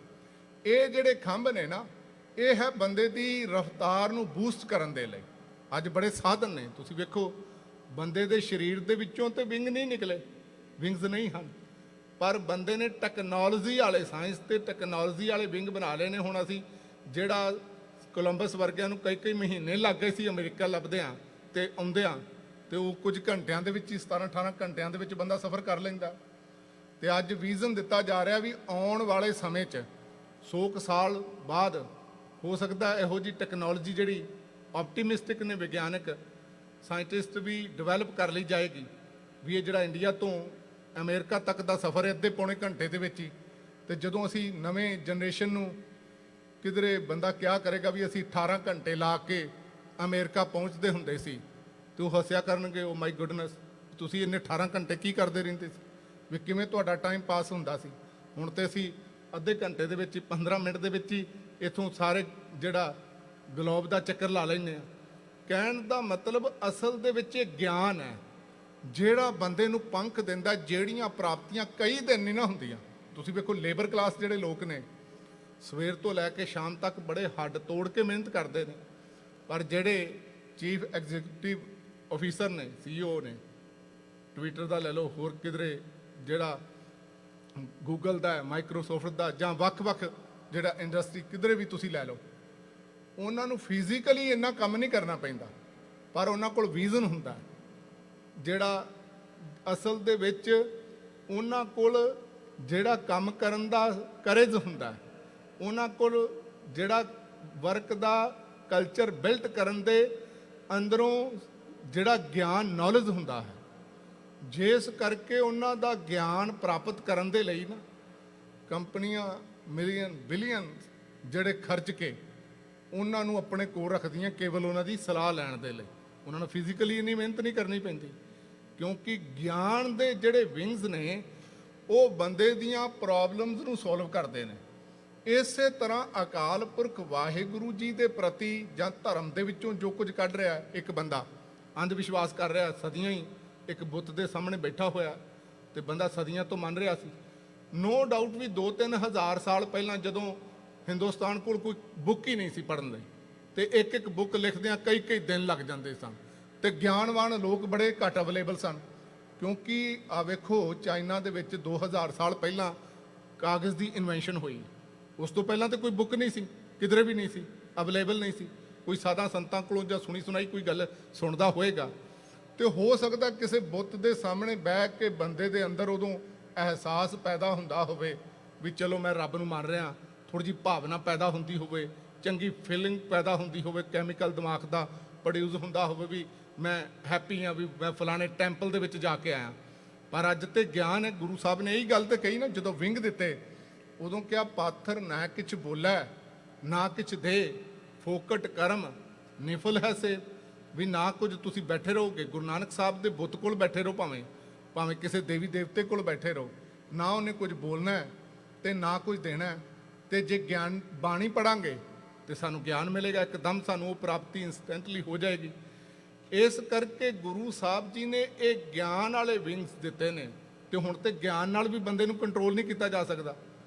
ਇਹ ਜਿਹੜੇ ਖੰਭ ਨੇ ਨਾ, ਇਹ ਹੈ ਬੰਦੇ ਦੀ ਰਫ਼ਤਾਰ ਨੂੰ ਬੂਸਟ ਕਰਨ ਦੇ ਲਈ। ਅੱਜ ਬੜੇ ਸਾਧਨ ਨੇ, ਤੁਸੀਂ ਵੇਖੋ ਬੰਦੇ ਦੇ ਸਰੀਰ ਦੇ ਵਿੱਚੋਂ ਤੇ ਵਿੰਗ ਨਹੀਂ ਨਿਕਲੇ, ਵਿੰਗਸ ਨਹੀਂ ਹਨ, ਪਰ ਬੰਦੇ ਨੇ ਟੈਕਨੋਲੋਜੀ ਵਾਲੇ, ਸਾਇੰਸ ਤੇ ਟੈਕਨੋਲੋਜੀ ਵਾਲੇ ਵਿੰਗ ਬਣਾ ਲਏ ਨੇ। ਹੁਣ ਅਸੀਂ ਜਿਹੜਾ ਕੋਲੰਬਸ ਵਰਗਿਆਂ ਨੂੰ ਕਈ ਮਹੀਨੇ ਲੱਗ ਗਏ ਸੀ ਅਮਰੀਕਾ ਲੱਭਦਿਆਂ ਤੇ ਆਉਂਦਿਆਂ, ਤੇ ਉਹ ਕੁਝ ਘੰਟਿਆਂ ਦੇ ਵਿੱਚ ਹੀ, 17-18 ਘੰਟਿਆਂ ਦੇ ਵਿੱਚ ਬੰਦਾ ਸਫ਼ਰ ਕਰ ਲੈਂਦਾ। ਤੇ ਅੱਜ ਵਿਜ਼ਨ ਦਿੱਤਾ ਜਾ ਰਿਹਾ ਵੀ ਆਉਣ ਵਾਲੇ ਸਮੇਂ 'ਚ 100 ਸਾਲ ਬਾਅਦ ਹੋ ਸਕਦਾ ਇਹੋ ਜਿਹੀ ਟੈਕਨੋਲੋਜੀ, ਜਿਹੜੀ ਆਪਟੀਮਿਸਟਿਕ ਨੇ ਵਿਗਿਆਨਕ ਸਾਇੰਟਿਸਟ ਵੀ ਡਿਵੈਲਪ ਕਰ ਲਈ ਜਾਏਗੀ, ਵੀ ਇਹ ਜਿਹੜਾ ਇੰਡੀਆ ਤੋਂ ਅਮਰੀਕਾ ਤੱਕ ਦਾ ਸਫ਼ਰ ਹੈ ਅੱਧੇ ਪੌਣੇ ਘੰਟੇ ਦੇ ਵਿੱਚ ਹੀ। ਤੇ ਜਦੋਂ ਅਸੀਂ ਨਵੇਂ ਜਨਰੇਸ਼ਨ ਨੂੰ ਕਿਧਰੇ ਬੰਦਾ ਕਿਹਾ ਕਰੇਗਾ ਵੀ ਅਸੀਂ 18 ਘੰਟੇ ਲਾ ਕੇ ਅਮਰੀਕਾ ਪਹੁੰਚਦੇ ਹੁੰਦੇ ਸੀ, ਤੇ ਉਹ ਹੱਸਿਆ ਕਰਨਗੇ, ਓ ਮਾਈ ਗੁੱਡਨੈਸ, ਤੁਸੀਂ ਇੰਨੇ 18 ਘੰਟੇ ਕੀ ਕਰਦੇ ਰਹਿੰਦੇ ਸੀ, ਵੀ ਕਿਵੇਂ ਤੁਹਾਡਾ ਟਾਈਮ ਪਾਸ ਹੁੰਦਾ ਸੀ। ਹੁਣ ਤੇ ਅਸੀਂ ਅੱਧੇ ਘੰਟੇ ਦੇ ਵਿੱਚ ਹੀ, 15 ਮਿੰਟ ਦੇ ਵਿੱਚ ਹੀ ਇੱਥੋਂ ਸਾਰੇ ਜਿਹੜਾ ਗਲੋਬ ਦਾ ਚੱਕਰ ਲਾ ਲੈਂਦੇ ਆ। ਕਹਿਣ ਦਾ ਮਤਲਬ ਅਸਲ ਦੇ ਵਿੱਚ ਇਹ ਗਿਆਨ ਹੈ ਜਿਹੜਾ ਬੰਦੇ ਨੂੰ ਪੰਖ ਦਿੰਦਾ, ਜਿਹੜੀਆਂ ਪ੍ਰਾਪਤੀਆਂ ਕਈ ਦਿਨ ਨਹੀਂ ਨਾ ਹੁੰਦੀਆਂ। ਤੁਸੀਂ ਵੇਖੋ ਲੇਬਰ ਕਲਾਸ ਜਿਹੜੇ ਲੋਕ ਨੇ, ਸਵੇਰ ਤੋਂ ਲੈ ਕੇ ਸ਼ਾਮ ਤੱਕ ਬੜੇ ਹੱਡ ਤੋੜ ਕੇ ਮਿਹਨਤ ਕਰਦੇ ਨੇ, ਪਰ ਜਿਹੜੇ ਚੀਫ ਐਗਜ਼ੀਕਿਊਟਿਵ ਆਫੀਸਰ ਨੇ, CEO ਨੇ, ਟਵਿੱਟਰ ਦਾ ਲੈ ਲਓ, ਹੋਰ ਕਿਧਰੇ ਜਿਹੜਾ ਗੂਗਲ ਦਾ ਹੈ, ਮਾਈਕਰੋਸਾਫਟ ਦਾ, ਜਾਂ ਵੱਖ-ਵੱਖ ਜਿਹੜਾ ਇੰਡਸਟਰੀ ਕਿਧਰੇ ਵੀ ਤੁਸੀਂ ਲੈ ਲਓ, ਉਹਨਾਂ ਨੂੰ ਫਿਜ਼ੀਕਲੀ ਇੰਨਾ ਕੰਮ ਨਹੀਂ ਕਰਨਾ ਪੈਂਦਾ, ਪਰ ਉਹਨਾਂ ਕੋਲ ਵਿਜ਼ਨ ਹੁੰਦਾ ਜਿਹੜਾ ਅਸਲ ਦੇ ਵਿੱਚ ਉਹਨਾਂ ਕੋਲ ਜਿਹੜਾ ਕੰਮ ਕਰਨ ਦਾ ਕਰੇਜ ਹੁੰਦਾ, ਉਹਨਾਂ ਕੋਲ ਜਿਹੜਾ ਵਰਕ ਦਾ ਕਲਚਰ ਬਿਲਟ ਕਰਨ ਦੇ ਅੰਦਰੋਂ ਜਿਹੜਾ ਗਿਆਨ ਨੌਲੇਜ ਹੁੰਦਾ ਹੈ। ਜਿਸ ਕਰਕੇ ਉਹਨਾਂ ਦਾ ਗਿਆਨ ਪ੍ਰਾਪਤ ਕਰਨ ਦੇ ਲਈ ਨਾ ਕੰਪਨੀਆਂ ਮਿਲੀਅਨ ਬਿਲੀਅਨ ਜਿਹੜੇ ਖਰਚ ਕੇ ਉਹਨਾਂ ਨੂੰ ਆਪਣੇ ਕੋਲ ਰੱਖਦੀਆਂ, ਕੇਵਲ ਉਹਨਾਂ ਦੀ ਸਲਾਹ ਲੈਣ ਦੇ ਲਈ। ਉਹਨਾਂ ਨੂੰ ਫਿਜ਼ੀਕਲੀ ਇੰਨੀ ਮਿਹਨਤ ਨਹੀਂ ਕਰਨੀ ਪੈਂਦੀ, ਕਿਉਂਕਿ ਗਿਆਨ ਦੇ ਜਿਹੜੇ ਵਿੰਗਸ ਨੇ ਉਹ ਬੰਦੇ ਦੀਆਂ ਪ੍ਰੋਬਲਮਸ ਨੂੰ ਸੋਲਵ ਕਰਦੇ ਨੇ। ਇਸੇ ਤਰ੍ਹਾਂ ਅਕਾਲ ਪੁਰਖ ਵਾਹਿਗੁਰੂ ਜੀ ਦੇ ਪ੍ਰਤੀ ਜਾਂ ਧਰਮ ਦੇ ਵਿੱਚੋਂ ਜੋ ਕੁਝ ਕੱਢ ਰਿਹਾ, ਇੱਕ ਬੰਦਾ ਅੰਧ ਵਿਸ਼ਵਾਸ ਕਰ ਰਿਹਾ, ਸਦੀਆਂ ਹੀ ਇੱਕ ਬੁੱਤ ਦੇ ਸਾਹਮਣੇ ਬੈਠਾ ਹੋਇਆ, ਤੇ ਬੰਦਾ ਸਦੀਆਂ ਤੋਂ ਮੰਨ ਰਿਹਾ ਸੀ। ਨੋ ਡਾਊਟ ਵੀ 2-3 ਹਜ਼ਾਰ ਸਾਲ ਪਹਿਲਾਂ ਜਦੋਂ ਹਿੰਦੁਸਤਾਨ ਕੋਲ ਕੋਈ ਬੁੱਕ ਹੀ ਨਹੀਂ ਸੀ ਪੜ੍ਹਨ ਲਈ, ਤੇ ਇੱਕ ਬੁੱਕ ਲਿਖਦਿਆਂ ਕਈ ਦਿਨ ਲੱਗ ਜਾਂਦੇ ਸਨ, ਤੇ ਗਿਆਨਵਾਨ ਲੋਕ ਬੜੇ ਘੱਟ ਅਵੇਲੇਬਲ ਸਨ। ਕਿਉਂਕਿ ਆ ਵੇਖੋ ਚਾਈਨਾ ਦੇ ਵਿੱਚ 2000 ਸਾਲ ਪਹਿਲਾਂ ਕਾਗਜ਼ ਦੀ ਇਨਵੈਂਸ਼ਨ ਹੋਈ। ਉਸ ਤੋਂ ਪਹਿਲਾਂ ਤਾਂ ਕੋਈ ਬੁੱਕ ਨਹੀਂ ਸੀ, ਕਿਧਰੇ ਵੀ ਨਹੀਂ ਸੀ, ਅਵੇਲੇਬਲ ਨਹੀਂ ਸੀ। ਕੋਈ ਸਾਦਾ ਸੰਤਾਂ ਕੋਲੋਂ ਜਾਂ ਸੁਣੀ ਸੁਣਾਈ ਕੋਈ ਗੱਲ ਸੁਣਦਾ ਹੋਏਗਾ, ਤੇ ਹੋ ਸਕਦਾ ਕਿਸੇ ਬੁੱਤ ਦੇ ਸਾਹਮਣੇ ਬਹਿ ਕੇ ਬੰਦੇ ਦੇ ਅੰਦਰ ਉਦੋਂ ਅਹਿਸਾਸ ਪੈਦਾ ਹੁੰਦਾ ਹੋਵੇ ਵੀ ਚਲੋ ਮੈਂ ਰੱਬ ਨੂੰ ਮੰਨ ਰਿਹਾ, ਥੋੜ੍ਹੀ ਜਿਹੀ ਭਾਵਨਾ ਪੈਦਾ ਹੁੰਦੀ ਹੋਵੇ, ਚੰਗੀ ਫੀਲਿੰਗ ਪੈਦਾ ਹੁੰਦੀ ਹੋਵੇ, ਕੈਮੀਕਲ ਦਿਮਾਗ ਦਾ ਪ੍ਰੋਡਿਊਸ ਹੁੰਦਾ ਹੋਵੇ ਵੀ ਮੈਂ ਹੈਪੀ ਹਾਂ, ਵੀ ਮੈਂ ਫਲਾਣੇ ਟੈਂਪਲ ਦੇ ਵਿੱਚ ਜਾ ਕੇ ਆਇਆ। ਪਰ ਅੱਜ ਤੇ ਗਿਆਨ ਹੈ, ਗੁਰੂ ਸਾਹਿਬ ਨੇ ਇਹੀ ਗੱਲ ਤੇ ਕਹੀ ਨਾ, ਜਦੋਂ ਵਿੰਗ ਦਿੱਤੇ ਉਦੋਂ ਕਿਹਾ ਪਾਥਰ ਨਾ ਕਿਛ ਬੋਲੈ ਨਾ ਕਿਛ ਦੇ, ਫੋਕਟ ਕਰਮ ਨਿਫਲ ਹੈ ਸੇ, ਵੀ ਨਾ ਕੁਝ ਤੁਸੀਂ ਬੈਠੇ ਰਹੋਗੇ। ਗੁਰੂ ਨਾਨਕ ਸਾਹਿਬ ਦੇ ਬੁੱਤ ਕੋਲ ਬੈਠੇ ਰਹੋ, ਭਾਵੇਂ ਕਿਸੇ ਦੇਵੀ ਦੇਵਤੇ ਕੋਲ ਬੈਠੇ ਰਹੋ, ਨਾ ਉਹਨੇ ਕੁਝ ਬੋਲਣਾ ਹੈ ਤੇ ਨਾ ਕੁਝ ਦੇਣਾ ਹੈ। ਤੇ ਜੇ ਗਿਆਨ ਬਾਣੀ ਪੜਾਂਗੇ ਤੇ ਸਾਨੂੰ ਗਿਆਨ ਮਿਲੇਗਾ, ਇੱਕਦਮ ਸਾਨੂੰ ਉਹ ਪ੍ਰਾਪਤੀ ਇੰਸਟੈਂਟਲੀ ਹੋ ਜਾਏਗੀ। ਇਸ ਕਰਕੇ ਗੁਰੂ ਸਾਹਿਬ ਜੀ ਨੇ ਇਹ ਗਿਆਨ ਵਾਲੇ ਵਿੰਗਸ ਦਿੱਤੇ ਨੇ, ਤੇ ਹੁਣ ਤੇ ਗਿਆਨ ਨਾਲ ਵੀ ਬੰਦੇ ਨੂੰ ਕੰਟਰੋਲ ਨਹੀਂ ਕੀਤਾ ਜਾ ਸਕਦਾ,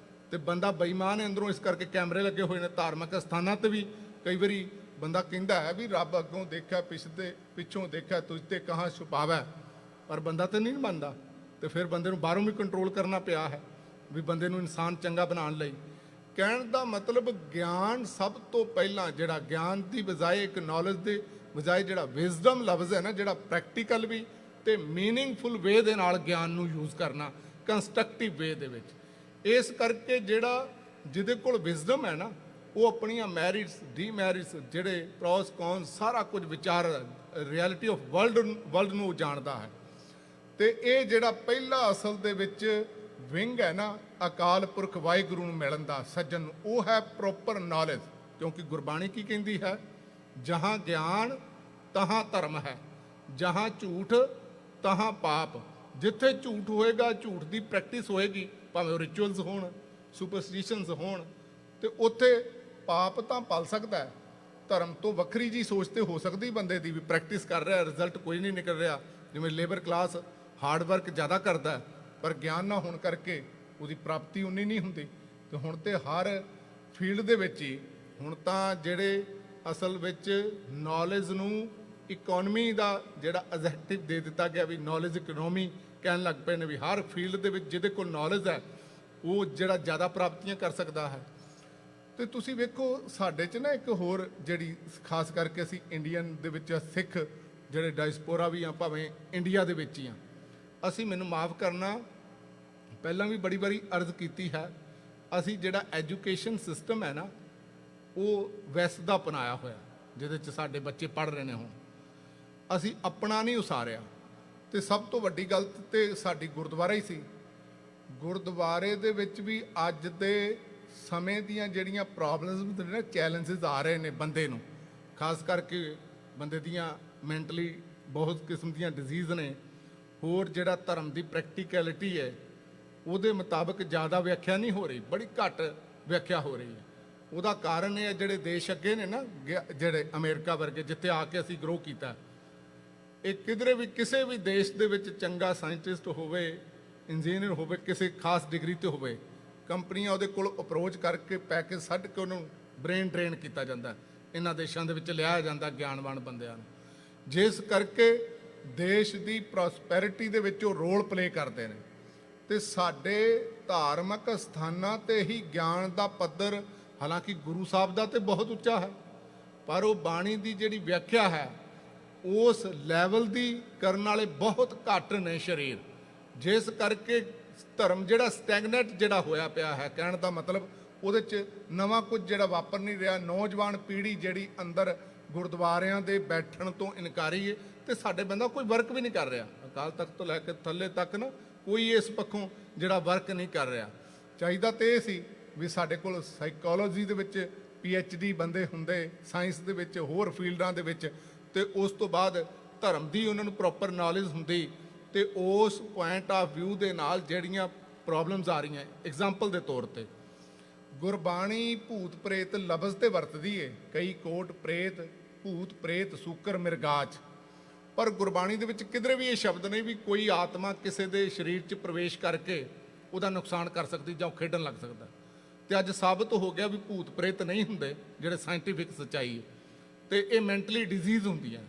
ਤੇ ਬੰਦਾ ਬੇਈਮਾਨ ਹੈ ਅੰਦਰੋਂ। ਇਸ ਕਰਕੇ ਕੈਮਰੇ ਲੱਗੇ ਹੋਏ ਨੇ ਧਾਰਮਿਕ ਸਥਾਨਾਂ ਤੇ ਵੀ। ਕਈ ਵਾਰੀ ਬੰਦਾ ਕਹਿੰਦਾ ਹੈ ਵੀ ਰੱਬ ਅੱਗੋਂ ਦੇਖਿਆ ਪਿੱਛੋਂ ਦੇਖਿਆ, ਤੁਝ ਤੇ ਕਹਾਂ ਛੁਪਾਵੈ, ਪਰ ਬੰਦਾ ਤਾਂ ਨਹੀਂ ਬਣਦਾ, ਤੇ ਫਿਰ ਬੰਦੇ ਨੂੰ ਬਾਹਰੋਂ ਵੀ ਕੰਟਰੋਲ ਕਰਨਾ ਪਿਆ ਹੈ ਵੀ ਬੰਦੇ ਨੂੰ ਇਨਸਾਨ ਚੰਗਾ ਬਣਾਉਣ ਲਈ। ਕਹਿਣ ਦਾ ਮਤਲਬ ਗਿਆਨ ਸਭ ਤੋਂ ਪਹਿਲਾਂ, ਜਿਹੜਾ ਗਿਆਨ ਦੀ ਬਜਾਏ, ਇੱਕ ਨੌਲੇਜ ਦੇ ਬਜਾਏ ਜਿਹੜਾ ਵਿਜ਼ਡਮ ਲਫ਼ਜ਼ ਹੈ ਨਾ, ਜਿਹੜਾ ਪ੍ਰੈਕਟੀਕਲ ਵੀ ਤੇ ਮੀਨਿੰਗਫੁਲ ਵੇ ਦੇ ਨਾਲ ਗਿਆਨ ਨੂੰ ਯੂਜ਼ ਕਰਨਾ, ਕੰਸਟਰਕਟਿਵ ਵੇ ਦੇ ਵਿੱਚ। ਇਸ ਕਰਕੇ ਜਿਹੜਾ ਜਿਹਦੇ ਕੋਲ ਵਿਜ਼ਡਮ ਹੈ ਨਾ, ਉਹ ਆਪਣੀਆਂ ਮੈਰਿਟਸ, ਡੀਮੈਰਿਟਸ, ਜਿਹੜੇ ਪ੍ਰੋਸ ਕੌਨਸ, ਸਾਰਾ ਕੁਝ ਵਿਚਾਰ, ਰਿਐਲਿਟੀ ਆਫ ਵਰਲਡ ਨੂੰ ਜਾਣਦਾ ਹੈ। ਤੇ ਇਹ ਜਿਹੜਾ ਪਹਿਲਾ ਅਸਲ ਦੇ ਵਿੱਚ ਵਿੰਗ ਹੈ ਨਾ ਅਕਾਲ ਪੁਰਖ ਵਾਹਿਗੁਰੂ ਨੂੰ ਮਿਲਣ ਦਾ ਸੱਜਣ ਨੂੰ, ਉਹ ਹੈ ਪ੍ਰੋਪਰ ਨੌਲੇਜ। ਕਿਉਂਕਿ ਗੁਰਬਾਣੀ ਕੀ ਕਹਿੰਦੀ ਹੈ? ਜਹਾਂ ਗਿਆਨ ਤਹਾਂ ਧਰਮ ਹੈ, ਜਹਾਂ ਝੂਠ ਤਹਾਂ ਪਾਪ। ਜਿੱਥੇ ਝੂਠ ਹੋਏਗਾ, ਝੂਠ ਦੀ ਪ੍ਰੈਕਟਿਸ ਹੋਏਗੀ, ਭਾਵੇਂ ਉਹ ਰਿਚੁਅਲਸ ਹੋਣ, ਸੁਪਰਸਟੀਸ਼ਨਸ ਹੋਣ, ਤੇ ਉੱਥੇ ਪਾਪ ਤਾਂ ਪਲ ਸਕਦਾ ਹੈ। ਧਰਮ ਤੋਂ ਵੱਖਰੀ ਜੀ ਸੋਚ ਤੇ ਹੋ ਸਕਦੀ ਬੰਦੇ ਦੀ, ਵੀ ਪ੍ਰੈਕਟਿਸ ਕਰ ਰਿਹਾ, ਰਿਜ਼ਲਟ ਕੋਈ ਨਹੀਂ ਨਿਕਲ ਰਿਹਾ। ਜਿਵੇਂ ਲੇਬਰ ਕਲਾਸ ਹਾਰਡ ਵਰਕ ਜ਼ਿਆਦਾ ਕਰਦਾ, ਪਰ ਗਿਆਨ ਨਾ ਹੋਣ ਕਰਕੇ ਉਹਦੀ ਪ੍ਰਾਪਤੀ ਉਨੀ ਨਹੀਂ ਹੁੰਦੀ। ਤੇ ਹੁਣ ਤੇ ਹਰ ਫੀਲਡ ਦੇ ਵਿੱਚ ਹੀ ਹੁਣ ਤਾਂ ਜਿਹੜੇ ਅਸਲ ਵਿੱਚ ਨੌਲੇਜ ਨੂੰ ਇਕਨੋਮੀ ਦਾ ਜਿਹੜਾ ਐਗਜ਼ੈਕਟਿਵ ਦੇ ਦਿੱਤਾ ਗਿਆ, ਵੀ ਨੌਲੇਜ ਇਕਨੋਮੀ ਕਹਿਣ ਲੱਗ ਪਏ ਨੇ, ਵੀ ਹਰ ਫੀਲਡ ਦੇ ਵਿੱਚ ਜਿਹਦੇ ਕੋਲ ਨੌਲੇਜ ਹੈ ਉਹ ਜਿਹੜਾ ਜ਼ਿਆਦਾ ਪ੍ਰਾਪਤੀਆਂ ਕਰ ਸਕਦਾ ਹੈ। ਤੇ ਤੁਸੀਂ ਵੇਖੋ ਸਾਡੇ 'ਚ ਨਾ ਇੱਕ ਹੋਰ ਜਿਹੜੀ ਖਾਸ ਕਰਕੇ ਅਸੀਂ ਇੰਡੀਅਨ ਦੇ ਵਿੱਚ ਸਿੱਖ ਜਿਹੜੇ ਡਾਇਸਪੋਰਾ ਵੀ ਆ, ਭਾਵੇਂ ਇੰਡੀਆ ਦੇ ਵਿੱਚ ਹੀ ਆ, ਅਸੀਂ, ਮੈਨੂੰ ਮਾਫ ਕਰਨਾ, ਪਹਿਲਾਂ ਵੀ ਬੜੀ ਵਾਰੀ ਅਰਜ਼ ਕੀਤੀ ਹੈ, ਅਸੀਂ ਜਿਹੜਾ ਐਜੂਕੇਸ਼ਨ ਸਿਸਟਮ ਹੈ ਨਾ, ਉਹ ਵੈਸਟ ਦਾ ਅਪਣਾਇਆ ਹੋਇਆ, ਜਿਹਦੇ 'ਚ ਸਾਡੇ ਬੱਚੇ ਪੜ੍ਹ ਰਹੇ ਨੇ। ਹੁਣ ਅਸੀਂ ਆਪਣਾ ਨਹੀਂ ਉਸਾਰਿਆ। ਤੇ ਸਭ ਤੋਂ ਵੱਡੀ ਗੱਲ ਤੇ ਸਾਡੀ ਗੁਰਦੁਆਰਾ ਹੀ ਸੀ। ਗੁਰਦੁਆਰੇ ਦੇ ਵਿੱਚ ਵੀ ਅੱਜ ਦੇ ਸਮੇਂ ਦੀਆਂ ਜਿਹੜੀਆਂ ਪ੍ਰੋਬਲਮਸ ਨੇ, ਚੈਲੰਜਸ ਆ ਰਹੇ ਨੇ ਬੰਦੇ ਨੂੰ, ਖਾਸ ਕਰਕੇ ਬੰਦੇ ਦੀਆਂ ਮੈਂਟਲੀ ਬਹੁਤ ਕਿਸਮ ਦੀਆਂ ਡਿਜ਼ੀਜ਼ ਨੇ। ਹੋਰ ਜਿਹੜਾ ਧਰਮ ਦੀ ਪ੍ਰੈਕਟੀਕੈਲਿਟੀ ਹੈ, ਉਹਦੇ ਮੁਤਾਬਕ ਜ਼ਿਆਦਾ ਵਿਆਖਿਆ ਨਹੀਂ ਹੋ ਰਹੀ, ਬੜੀ ਘੱਟ ਵਿਆਖਿਆ ਹੋ ਰਹੀ ਹੈ। ਉਹਦਾ ਕਾਰਨ ਇਹ ਹੈ, ਜਿਹੜੇ ਦੇਸ਼ ਅੱਗੇ ਨੇ ਨਾ, ਜਿਹੜੇ ਅਮਰੀਕਾ ਵਰਗੇ, ਜਿੱਥੇ ਆ ਕੇ ਅਸੀਂ ਗਰੋ ਕੀਤਾ, ਇਹ ਕਿਧਰੇ ਵੀ ਕਿਸੇ ਵੀ ਦੇਸ਼ ਦੇ ਵਿੱਚ ਚੰਗਾ ਸਾਇੰਟਿਸਟ ਹੋਵੇ, ਇੰਜੀਨੀਅਰ ਹੋਵੇ, ਕਿਸੇ ਖਾਸ ਡਿਗਰੀ ਤੇ ਹੋਵੇ, ਕੰਪਨੀਆਂ ਉਹਦੇ ਕੋਲ ਅਪਰੋਚ ਕਰਕੇ ਪੈਕੇਜ ਛੱਡ ਕੇ ਉਹਨੂੰ ਬ੍ਰੇਨ ਟ੍ਰੇਨ ਕੀਤਾ ਜਾਂਦਾ। ਇਹਨਾਂ ਦੇਸ਼ਾਂ ਦੇ ਵਿੱਚ ਲਿਆਇਆ ਜਾਂਦਾ ਗਿਆਨਵਾਨ ਬੰਦਿਆਂ ਨੂੰ, ਜਿਸ ਕਰਕੇ ਦੇਸ਼ ਦੀ ਪ੍ਰੋਸਪੈਰਿਟੀ ਦੇ ਵਿੱਚ ਉਹ ਰੋਲ ਪਲੇ ਕਰਦੇ ਨੇ। ਤੇ ਸਾਡੇ ਧਾਰਮਿਕ ਸਥਾਨਾਂ ਤੇ ਹੀ ਗਿਆਨ ਦਾ ਪੱਧਰ, ਹਾਲਾਂਕਿ ਗੁਰੂ ਸਾਹਿਬ ਦਾ ਤੇ ਬਹੁਤ ਉੱਚਾ ਹੈ, ਪਰ ਉਹ ਬਾਣੀ ਦੀ ਜਿਹੜੀ ਵਿਆਖਿਆ ਹੈ ਉਸ ਲੈਵਲ ਦੀ ਕਰਨ ਵਾਲੇ ਬਹੁਤ ਘੱਟ ਨੇ ਸਰੀਰ, ਜਿਸ ਕਰਕੇ ਧਰਮ ਜਿਹੜਾ ਸਟੈਗਨੈਂਟ ਜਿਹੜਾ ਹੋਇਆ ਪਿਆ ਹੈ। ਕਹਿਣ ਦਾ ਮਤਲਬ ਉਹਦੇ 'ਚ ਨਵਾਂ ਕੁਝ ਜਿਹੜਾ ਵਾਪਰ ਨਹੀਂ ਰਿਹਾ। ਨੌਜਵਾਨ ਪੀੜ੍ਹੀ ਜਿਹੜੀ ਅੰਦਰ ਗੁਰਦੁਆਰਿਆਂ ਦੇ ਬੈਠਣ ਤੋਂ ਇਨਕਾਰੀ ਹੈ, ਤੇ ਸਾਡੇ ਬੰਦਾ ਕੋਈ ਵਰਕ ਵੀ ਨਹੀਂ ਕਰ ਰਿਹਾ। ਅਕਾਲ ਤਖਤ ਤੋਂ ਲੈ ਕੇ ਥੱਲੇ ਤੱਕ ਨਾ ਕੋਈ ਇਸ ਪੱਖੋਂ ਜਿਹੜਾ ਵਰਕ ਨਹੀਂ ਕਰ ਰਿਹਾ। ਚਾਹੀਦਾ ਤੇ ਇਹ ਸੀ ਵੀ ਸਾਡੇ ਕੋਲ ਸਾਈਕੋਲੋਜੀ ਦੇ ਵਿੱਚ PhD ਬੰਦੇ ਹੁੰਦੇ, ਸਾਇੰਸ ਦੇ ਵਿੱਚ, ਹੋਰ ਫੀਲਡਾਂ ਦੇ ਵਿੱਚ, ਤੇ ਉਸ ਤੋਂ ਬਾਅਦ ਧਰਮ ਦੀ ਉਹਨਾਂ ਨੂੰ ਪ੍ਰੋਪਰ ਨੌਲੇਜ ਹੁੰਦੀ। ਤੇ ਉਸ ਪੁਆਇੰਟ ਆਫ ਵਿਊ ਦੇ ਨਾਲ ਜਿਹੜੀਆਂ ਪ੍ਰੋਬਲਮਸ ਆ ਰਹੀਆਂ, ਐਗਜ਼ਾਮਪਲ ਦੇ ਤੌਰ ਤੇ ਗੁਰਬਾਣੀ ਭੂਤ ਪ੍ਰੇਤ ਲਫ਼ਜ਼ ਤੇ ਵਰਤਦੀ ਏ, ਕਈ ਕੋਟ ਪ੍ਰੇਤ, ਭੂਤ ਪ੍ਰੇਤ, ਸੂਕਰ, ਮਿਰਗਾਚ, ਪਰ ਗੁਰਬਾਣੀ ਦੇ ਵਿੱਚ ਕਿਧਰੇ ਵੀ ਇਹ ਸ਼ਬਦ ਨਹੀਂ ਵੀ ਕੋਈ ਆਤਮਾ ਕਿਸੇ ਦੇ ਸਰੀਰ 'ਚ ਪ੍ਰਵੇਸ਼ ਕਰਕੇ ਉਹਦਾ ਨੁਕਸਾਨ ਕਰ ਸਕਦੀ ਜਾਂ ਉਹ ਖੇਡਣ ਲੱਗ ਸਕਦਾ। ਤੇ ਅੱਜ ਸਾਬਤ ਹੋ ਗਿਆ ਵੀ ਭੂਤ ਪ੍ਰੇਤ ਨਹੀਂ ਹੁੰਦੇ, ਜਿਹੜੇ ਸਾਇੰਟੀਫਿਕ ਸੱਚਾਈ ਹੈ, ਤੇ ਇਹ ਮੈਂਟਲੀ ਡਿਜ਼ੀਜ਼ ਹੁੰਦੀਆਂ।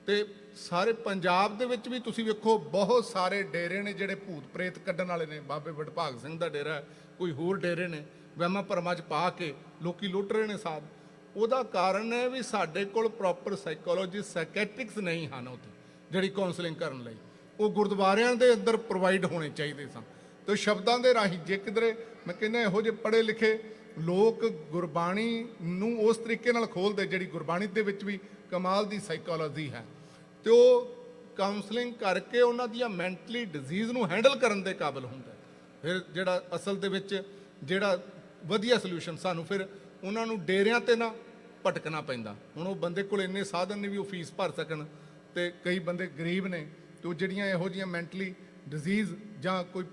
ਤੇ ਸਾਰੇ ਪੰਜਾਬ ਦੇ ਵਿੱਚ ਵੀ ਤੁਸੀਂ ਵੇਖੋ ਬਹੁਤ ਸਾਰੇ ਡੇਰੇ ਨੇ ਜਿਹੜੇ ਭੂਤ ਪ੍ਰੇਤ ਕੱਢਣ ਵਾਲੇ ਨੇ। ਬਾਬੇ ਵਡਭਾਗ ਸਿੰਘ ਦਾ ਡੇਰਾ, ਕੋਈ ਹੋਰ ਡੇਰੇ ਨੇ, ਵਹਿਮਾਂ ਭਰਮਾਂ 'ਚ ਪਾ ਕੇ ਲੋਕੀ ਲੁੱਟ ਰਹੇ ਨੇ ਸਾਧ। ਉਹਦਾ ਕਾਰਨ ਹੈ ਵੀ ਸਾਡੇ ਕੋਲ ਪ੍ਰੋਪਰ ਸਾਈਕੋਲੋਜੀ, ਸਾਈਕੈਟ੍ਰਿਕਸ ਨਹੀਂ ਹਨ ਉੱਥੇ ਜਿਹੜੀ ਕਾਉਂਸਲਿੰਗ ਕਰਨ ਲਈ। ਉਹ ਗੁਰਦੁਆਰਿਆਂ ਦੇ ਅੰਦਰ ਪ੍ਰੋਵਾਈਡ ਹੋਣੇ ਚਾਹੀਦੇ ਸਨ। ਤੇ ਸ਼ਬਦਾਂ ਦੇ ਰਾਹੀਂ ਜੇ ਕਿਧਰੇ, ਮੈਂ ਕਹਿੰਦਾ ਇਹੋ ਜਿਹੇ ਪੜ੍ਹੇ ਲਿਖੇ ਲੋਕ ਗੁਰਬਾਣੀ ਨੂੰ ਉਸ ਤਰੀਕੇ ਨਾਲ ਖੋਲ੍ਹਦੇ, ਜਿਹੜੀ ਗੁਰਬਾਣੀ ਦੇ ਵਿੱਚ ਵੀ ਕਮਾਲ ਦੀ ਸਾਈਕੋਲੋਜੀ ਹੈ, ਤੇ ਉਹ ਕਾਉਂਸਲਿੰਗ ਕਰਕੇ ਉਹਨਾਂ ਦੀਆਂ ਮੈਂਟਲੀ ਡਿਜ਼ੀਜ਼ ਨੂੰ ਹੈਂਡਲ ਕਰਨ ਦੇ ਕਾਬਿਲ ਹੁੰਦਾ। ਫਿਰ ਜਿਹੜਾ ਅਸਲ ਦੇ ਵਿੱਚ ਜਿਹੜਾ ਵਧੀਆ ਸੋਲੂਸ਼ਨ, ਸਾਨੂੰ ਫਿਰ ਉਹਨਾਂ ਨੂੰ ਡੇਰਿਆਂ ਤੇ ਨਾ ਭਟਕਣਾ ਪੈਂਦਾ। ਹੁਣ ਉਹ ਬੰਦੇ ਕੋਲ ਇੰਨੇ ਸਾਧਨ ਨੇ ਵੀ ਉਹ ਫੀਸ ਭਰ ਸਕਣ, ਤੇ ਕਈ ਬੰਦੇ ਗਰੀਬ ਨੇ, ਤੇ ਉਹ ਜਿਹੜੀਆਂ ਇਹੋ ਜਿਹੀਆਂ ਮੈਂਟਲੀ ਡਿਜ਼ੀਜ਼ ਜਾਂ ਕੋਈ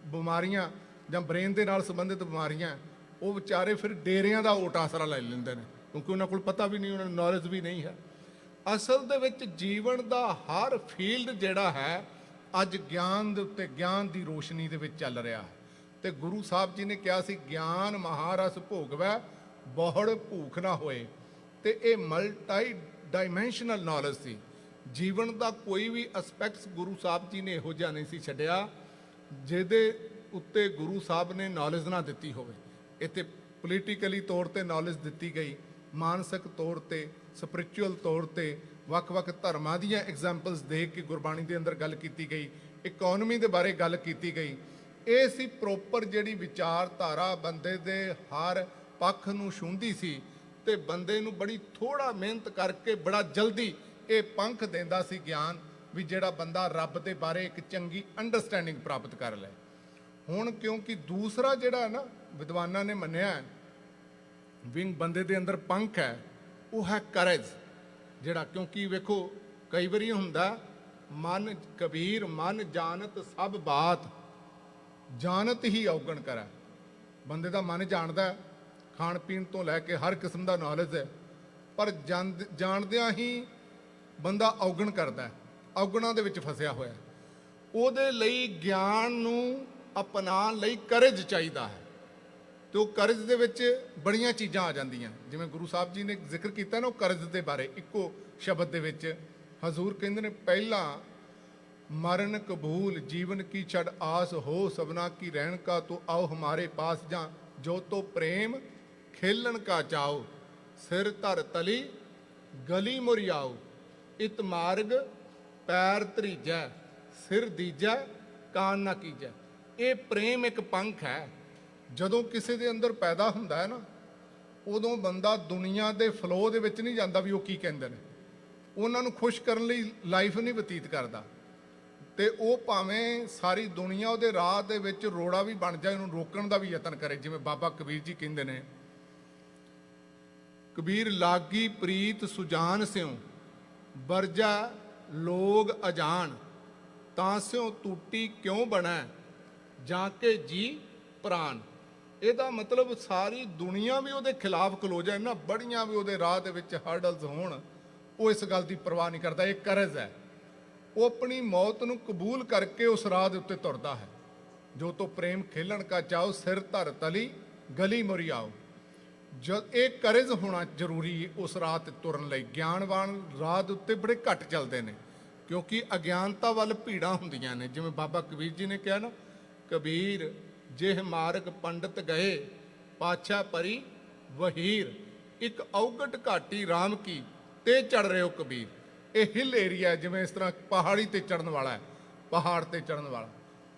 ਬਿਮਾਰੀਆਂ ਜਾਂ ਬ੍ਰੇਨ ਦੇ ਨਾਲ ਸੰਬੰਧਿਤ ਬਿਮਾਰੀਆਂ, ਉਹ ਵਿਚਾਰੇ ਫਿਰ ਡੇਰਿਆਂ ਦਾ ਓਟ ਆਸਰਾ ਲੈ ਲੈਂਦੇ ਨੇ, ਕਿਉਂਕਿ ਉਹਨਾਂ ਕੋਲ ਪਤਾ ਵੀ ਨਹੀਂ, ਉਹਨਾਂ ਨੂੰ ਨੌਲੇਜ ਵੀ ਨਹੀਂ ਹੈ। ਅਸਲ ਦੇ ਵਿੱਚ ਜੀਵਨ ਦਾ ਹਰ ਫੀਲਡ ਜਿਹੜਾ ਹੈ ਅੱਜ ਗਿਆਨ ਦੇ ਉੱਤੇ, ਗਿਆਨ ਦੀ ਰੋਸ਼ਨੀ ਦੇ ਵਿੱਚ ਚੱਲ ਰਿਹਾ ਹੈ। ਤੇ ਗੁਰੂ ਸਾਹਿਬ ਜੀ ਨੇ ਕਿਹਾ ਸੀ, ਗਿਆਨ ਮਹਾਰਸ ਭੋਗਵੈ, ਬਹੁੜ ਭੂਖ ਨਾ ਹੋਏ। ਤੇ ਇਹ ਮਲਟੀ ਡਾਈਮੈਂਸ਼ਨਲ ਨੌਲੇਜ ਸੀ, ਜੀਵਨ ਦਾ ਕੋਈ ਵੀ ਐਸਪੈਕਟਸ ਗੁਰੂ ਸਾਹਿਬ ਜੀ ਨੇ ਇਹੋ ਜਿਹਾ ਨਹੀਂ ਸੀ ਛੱਡਿਆ ਜਿਹਦੇ ਉੱਤੇ ਗੁਰੂ ਸਾਹਿਬ ਨੇ ਨੌਲੇਜ ਨਾ ਦਿੱਤੀ ਹੋਵੇ। ਇੱਥੇ ਪੋਲੀਟੀਕਲੀ ਤੌਰ ਤੇ ਨੌਲੇਜ ਦਿੱਤੀ ਗਈ, ਮਾਨਸਿਕ ਤੌਰ ਤੇ, ਸਪਿਰਿਚੁਅਲ ਤੌਰ ਤੇ ਵੱਖ-ਵੱਖ ਧਰਮਾਂ ਦੀਆਂ ਐਗਜ਼ਾਮਪਲਸ ਦੇ ਕੇ ਗੁਰਬਾਣੀ ਦੇ ਅੰਦਰ ਗੱਲ ਕੀਤੀ ਗਈ, ਇਕਨੋਮੀ ਦੇ ਬਾਰੇ ਗੱਲ ਕੀਤੀ ਗਈ। ਇਹ ਸੀ ਪ੍ਰੋਪਰ ਜਿਹੜੀ ਵਿਚਾਰਧਾਰਾ ਬੰਦੇ ਦੇ ਹਰ ਪੱਖ ਨੂੰ ਛੂੰਹਦੀ ਸੀ ਤੇ ਬੰਦੇ ਨੂੰ ਬੜੀ ਥੋੜਾ ਮਿਹਨਤ ਕਰਕੇ ਬੜਾ ਜਲਦੀ ਇਹ ਪੰਖ ਦਿੰਦਾ ਸੀ ਗਿਆਨ, ਵੀ ਜਿਹੜਾ ਬੰਦਾ ਰੱਬ ਦੇ ਬਾਰੇ ਇੱਕ ਚੰਗੀ ਅੰਡਰਸਟੈਂਡਿੰਗ ਪ੍ਰਾਪਤ ਕਰ ਲੈ। ਹੁਣ ਕਿਉਂਕਿ ਦੂਸਰਾ ਜਿਹੜਾ ਹੈ ਨਾ ਵਿਦਵਾਨਾਂ ਨੇ ਮੰਨਿਆ ਵਿੰਗ ਬੰਦੇ ਦੇ ਅੰਦਰ ਪੰਖ ਹੈ, ਉਹ ਹੈ ਕਰੇਜ ਜਿਹੜਾ, ਕਿਉਂਕਿ ਵੇਖੋ ਕਈ ਵਾਰੀ ਹੁੰਦਾ ਮਨ ਕਬੀਰ ਮਨ ਜਾਣਤ ਸਭ ਬਾਤ, ਜਾਣਤ ਹੀ ਔਗਣ ਕਰੈ। ਬੰਦੇ ਦਾ ਮਨ ਜਾਣਦਾ, ਖਾਣ ਪੀਣ ਤੋਂ ਲੈ ਕੇ ਹਰ ਕਿਸਮ ਦਾ ਨੌਲੇਜ ਹੈ, ਪਰ ਜਾਣਦਿਆਂ ਹੀ ਬੰਦਾ ਔਗਣ ਕਰਦਾ, ਔਗਣਾਂ ਦੇ ਵਿੱਚ ਫਸਿਆ ਹੋਇਆ। ਉਹਦੇ ਲਈ ਗਿਆਨ ਨੂੰ ਅਪਣਾਉਣ ਲਈ ਕਰੇਜ ਚਾਹੀਦਾ ਹੈ, ਤੇ ਉਹ ਕਰਜ਼ ਦੇ ਵਿੱਚ ਬੜੀਆਂ ਚੀਜ਼ਾਂ ਆ ਜਾਂਦੀਆਂ, ਜਿਵੇਂ ਗੁਰੂ ਸਾਹਿਬ ਜੀ ਨੇ ਜ਼ਿਕਰ ਕੀਤਾ ਨਾ ਉਹ ਕਰਜ਼ ਦੇ ਬਾਰੇ ਇੱਕੋ ਸ਼ਬਦ ਦੇ ਵਿੱਚ। ਹਜ਼ੂਰ ਕਹਿੰਦੇ ਨੇ ਪਹਿਲਾਂ ਮਰਨ ਕਬੂਲ ਜੀਵਨ ਕੀ ਛੜ ਆਸ ਹੋ, ਸਭਨਾ ਕੀ ਰਹਿਣ ਕਾ ਤੋ ਆਓ ਹਮਾਰੇ ਪਾਸ, ਜਾਂ ਜੋ ਤੋ ਪ੍ਰੇਮ ਖੇਲਣ ਕਾ ਚਾਓ, ਸਿਰ ਧਰ ਤਲੀ ਗਲੀ ਮੁਰਿਆਓ, ਇਤ ਮਾਰਗ ਪੈਰ ਧਰੀਜੈ, ਸਿਰ ਦੀਜੈ ਕਾਨ ਨਾ ਕੀਜੈ। ਇਹ ਪ੍ਰੇਮ ਇੱਕ ਪੰਖ ਹੈ। ਜਦੋਂ ਕਿਸੇ ਦੇ ਅੰਦਰ ਪੈਦਾ ਹੁੰਦਾ ਹੈ ਨਾ, ਉਦੋਂ ਬੰਦਾ ਦੁਨੀਆ ਦੇ ਫਲੋ ਦੇ ਵਿੱਚ ਨਹੀਂ ਜਾਂਦਾ ਵੀ ਉਹ ਕੀ ਕਹਿੰਦੇ ਨੇ, ਉਹਨਾਂ ਨੂੰ ਖੁਸ਼ ਕਰਨ ਲਈ ਲਾਈਫ ਨਹੀਂ ਬਤੀਤ ਕਰਦਾ, ਤੇ ਉਹ ਭਾਵੇਂ ਸਾਰੀ ਦੁਨੀਆ ਉਹਦੇ ਰਾਹ ਦੇ ਵਿੱਚ ਰੋੜਾ ਵੀ ਬਣ ਜਾਏ, ਉਹਨੂੰ ਰੋਕਣ ਦਾ ਵੀ ਯਤਨ ਕਰੇ। ਜਿਵੇਂ ਬਾਬਾ ਕਬੀਰ ਜੀ ਕਹਿੰਦੇ ਨੇ, ਕਬੀਰ ਲਾਗੀ ਪ੍ਰੀਤ ਸੁਜਾਨ ਸਿਉ, ਵਰਜਾ ਲੋਗ ਅਜਾਨ, ਤਾਂ ਸਿਉ ਟੂਟੀ ਕਿਉਂ ਬਣੈ, ਜਾਂ ਕੇ ਜੀ ਪ੍ਰਾਨ। ਇਹਦਾ ਮਤਲਬ ਸਾਰੀ ਦੁਨੀਆ ਵੀ ਉਹਦੇ ਖਿਲਾਫ ਖਲੋ ਜਾਏ ਨਾ, ਬੜੀਆਂ ਵੀ ਉਹਦੇ ਰਾਹ ਦੇ ਵਿੱਚ ਹਰਡਲਸ ਹੋਣ, ਉਹ ਇਸ ਗੱਲ ਦੀ ਪਰਵਾਹ ਨਹੀਂ ਕਰਦਾ। ਇਹ ਕਰਜ਼ ਹੈ, ਉਹ ਆਪਣੀ ਮੌਤ ਨੂੰ ਕਬੂਲ ਕਰਕੇ ਉਸ ਰਾਹ ਦੇ ਉੱਤੇ ਤੁਰਦਾ ਹੈ। ਜੋ ਤੋ ਪ੍ਰੇਮ ਖੇਲਣ ਕਾ ਚਾਓ, ਸਿਰ ਧਰ ਤਲੀ ਗਲੀ ਮੁਰਿਆਓ। ਜਦ ਇਹ ਕਰਜ਼ ਹੋਣਾ ਜ਼ਰੂਰੀ ਉਸ ਰਾਹ ਤੇ ਤੁਰਨ ਲਈ। ਗਿਆਨਵਾਨ ਰਾਹ ਦੇ ਉੱਤੇ ਬੜੇ ਘੱਟ ਚੱਲਦੇ ਨੇ, ਕਿਉਂਕਿ ਅਗਿਆਨਤਾ ਵੱਲ ਭੀੜਾਂ ਹੁੰਦੀਆਂ ਨੇ। ਜਿਵੇਂ ਬਾਬਾ ਕਬੀਰ ਜੀ ਨੇ ਕਿਹਾ ਨਾ, ਕਬੀਰ ਜਿਹ ਮਾਰਗ ਪੰਡਤ ਗਏ, ਪਾਛਾ ਪਰੀ ਵਹੀਰ, ਇੱਕ ਔਗਟ ਘਾਟੀ ਰਾਮ ਕੀ, ਤੇ ਚੜ ਰਹੇ ਹੋ ਕਬੀਰ। ਇਹ ਹਿਲ ਏਰੀਆ, ਜਿਵੇਂ ਇਸ ਤਰ੍ਹਾਂ ਪਹਾੜੀ ਤੇ ਚੜਨ ਵਾਲਾ ਹੈ, ਪਹਾੜ ਤੇ ਚੜਨ ਵਾਲਾ,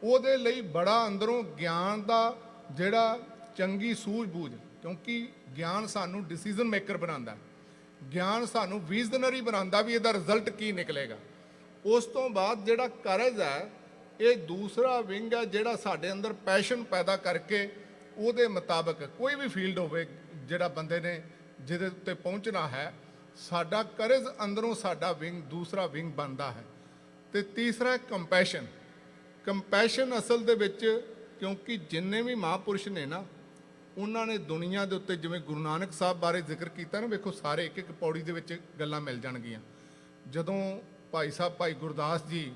ਉਹਦੇ ਲਈ ਬੜਾ ਅੰਦਰੋਂ ਗਿਆਨ ਦਾ ਜਿਹੜਾ ਚੰਗੀ ਸੂਝ-ਬੂਝ, ਕਿਉਂਕਿ ਗਿਆਨ ਸਾਨੂੰ ਡਿਸੀਜਨ ਮੇਕਰ ਬਣਾਉਂਦਾ, ਗਿਆਨ ਸਾਨੂੰ ਵਿਜ਼ਨਰੀ ਬਣਾਉਂਦਾ ਵੀ ਇਹਦਾ ਰਿਜ਼ਲਟ ਕੀ ਨਿਕਲੇਗਾ। ਉਸ ਤੋਂ ਬਾਅਦ ਜਿਹੜਾ ਕਰਜ਼ ਹੈ, ਇਹ ਦੂਸਰਾ ਵਿੰਗ ਹੈ ਜਿਹੜਾ ਸਾਡੇ ਅੰਦਰ ਪੈਸ਼ਨ ਪੈਦਾ ਕਰਕੇ ਉਹਦੇ ਮੁਤਾਬਕ ਕੋਈ ਵੀ ਫੀਲਡ ਹੋਵੇ ਜਿਹੜਾ ਬੰਦੇ ਨੇ ਜਿਹਦੇ ਉੱਤੇ ਪਹੁੰਚਣਾ ਹੈ, ਸਾਡਾ ਕਰਜ਼ ਅੰਦਰੋਂ ਸਾਡਾ ਵਿੰਗ ਦੂਸਰਾ ਵਿੰਗ ਬਣਦਾ ਹੈ। ਤੇ ਤੀਸਰਾ ਕੰਪੈਸ਼ਨ। ਕੰਪੈਸ਼ਨ ਅਸਲ ਦੇ ਵਿੱਚ, ਕਿਉਂਕਿ ਜਿੰਨੇ ਵੀ ਮਹਾਂਪੁਰਸ਼ ਨੇ ਨਾ, ਉਹਨਾਂ ਨੇ ਦੁਨੀਆ ਦੇ ਉੱਤੇ, ਜਿਵੇਂ ਗੁਰੂ ਨਾਨਕ ਸਾਹਿਬ ਬਾਰੇ ਜ਼ਿਕਰ ਕੀਤਾ ਨਾ, ਵੇਖੋ ਸਾਰੇ ਇੱਕ ਇੱਕ ਪੌੜੀ ਦੇ ਵਿੱਚ ਗੱਲਾਂ ਮਿਲ ਜਾਣਗੀਆਂ। ਜਦੋਂ ਭਾਈ ਸਾਹਿਬ ਭਾਈ ਗੁਰਦਾਸ ਜੀ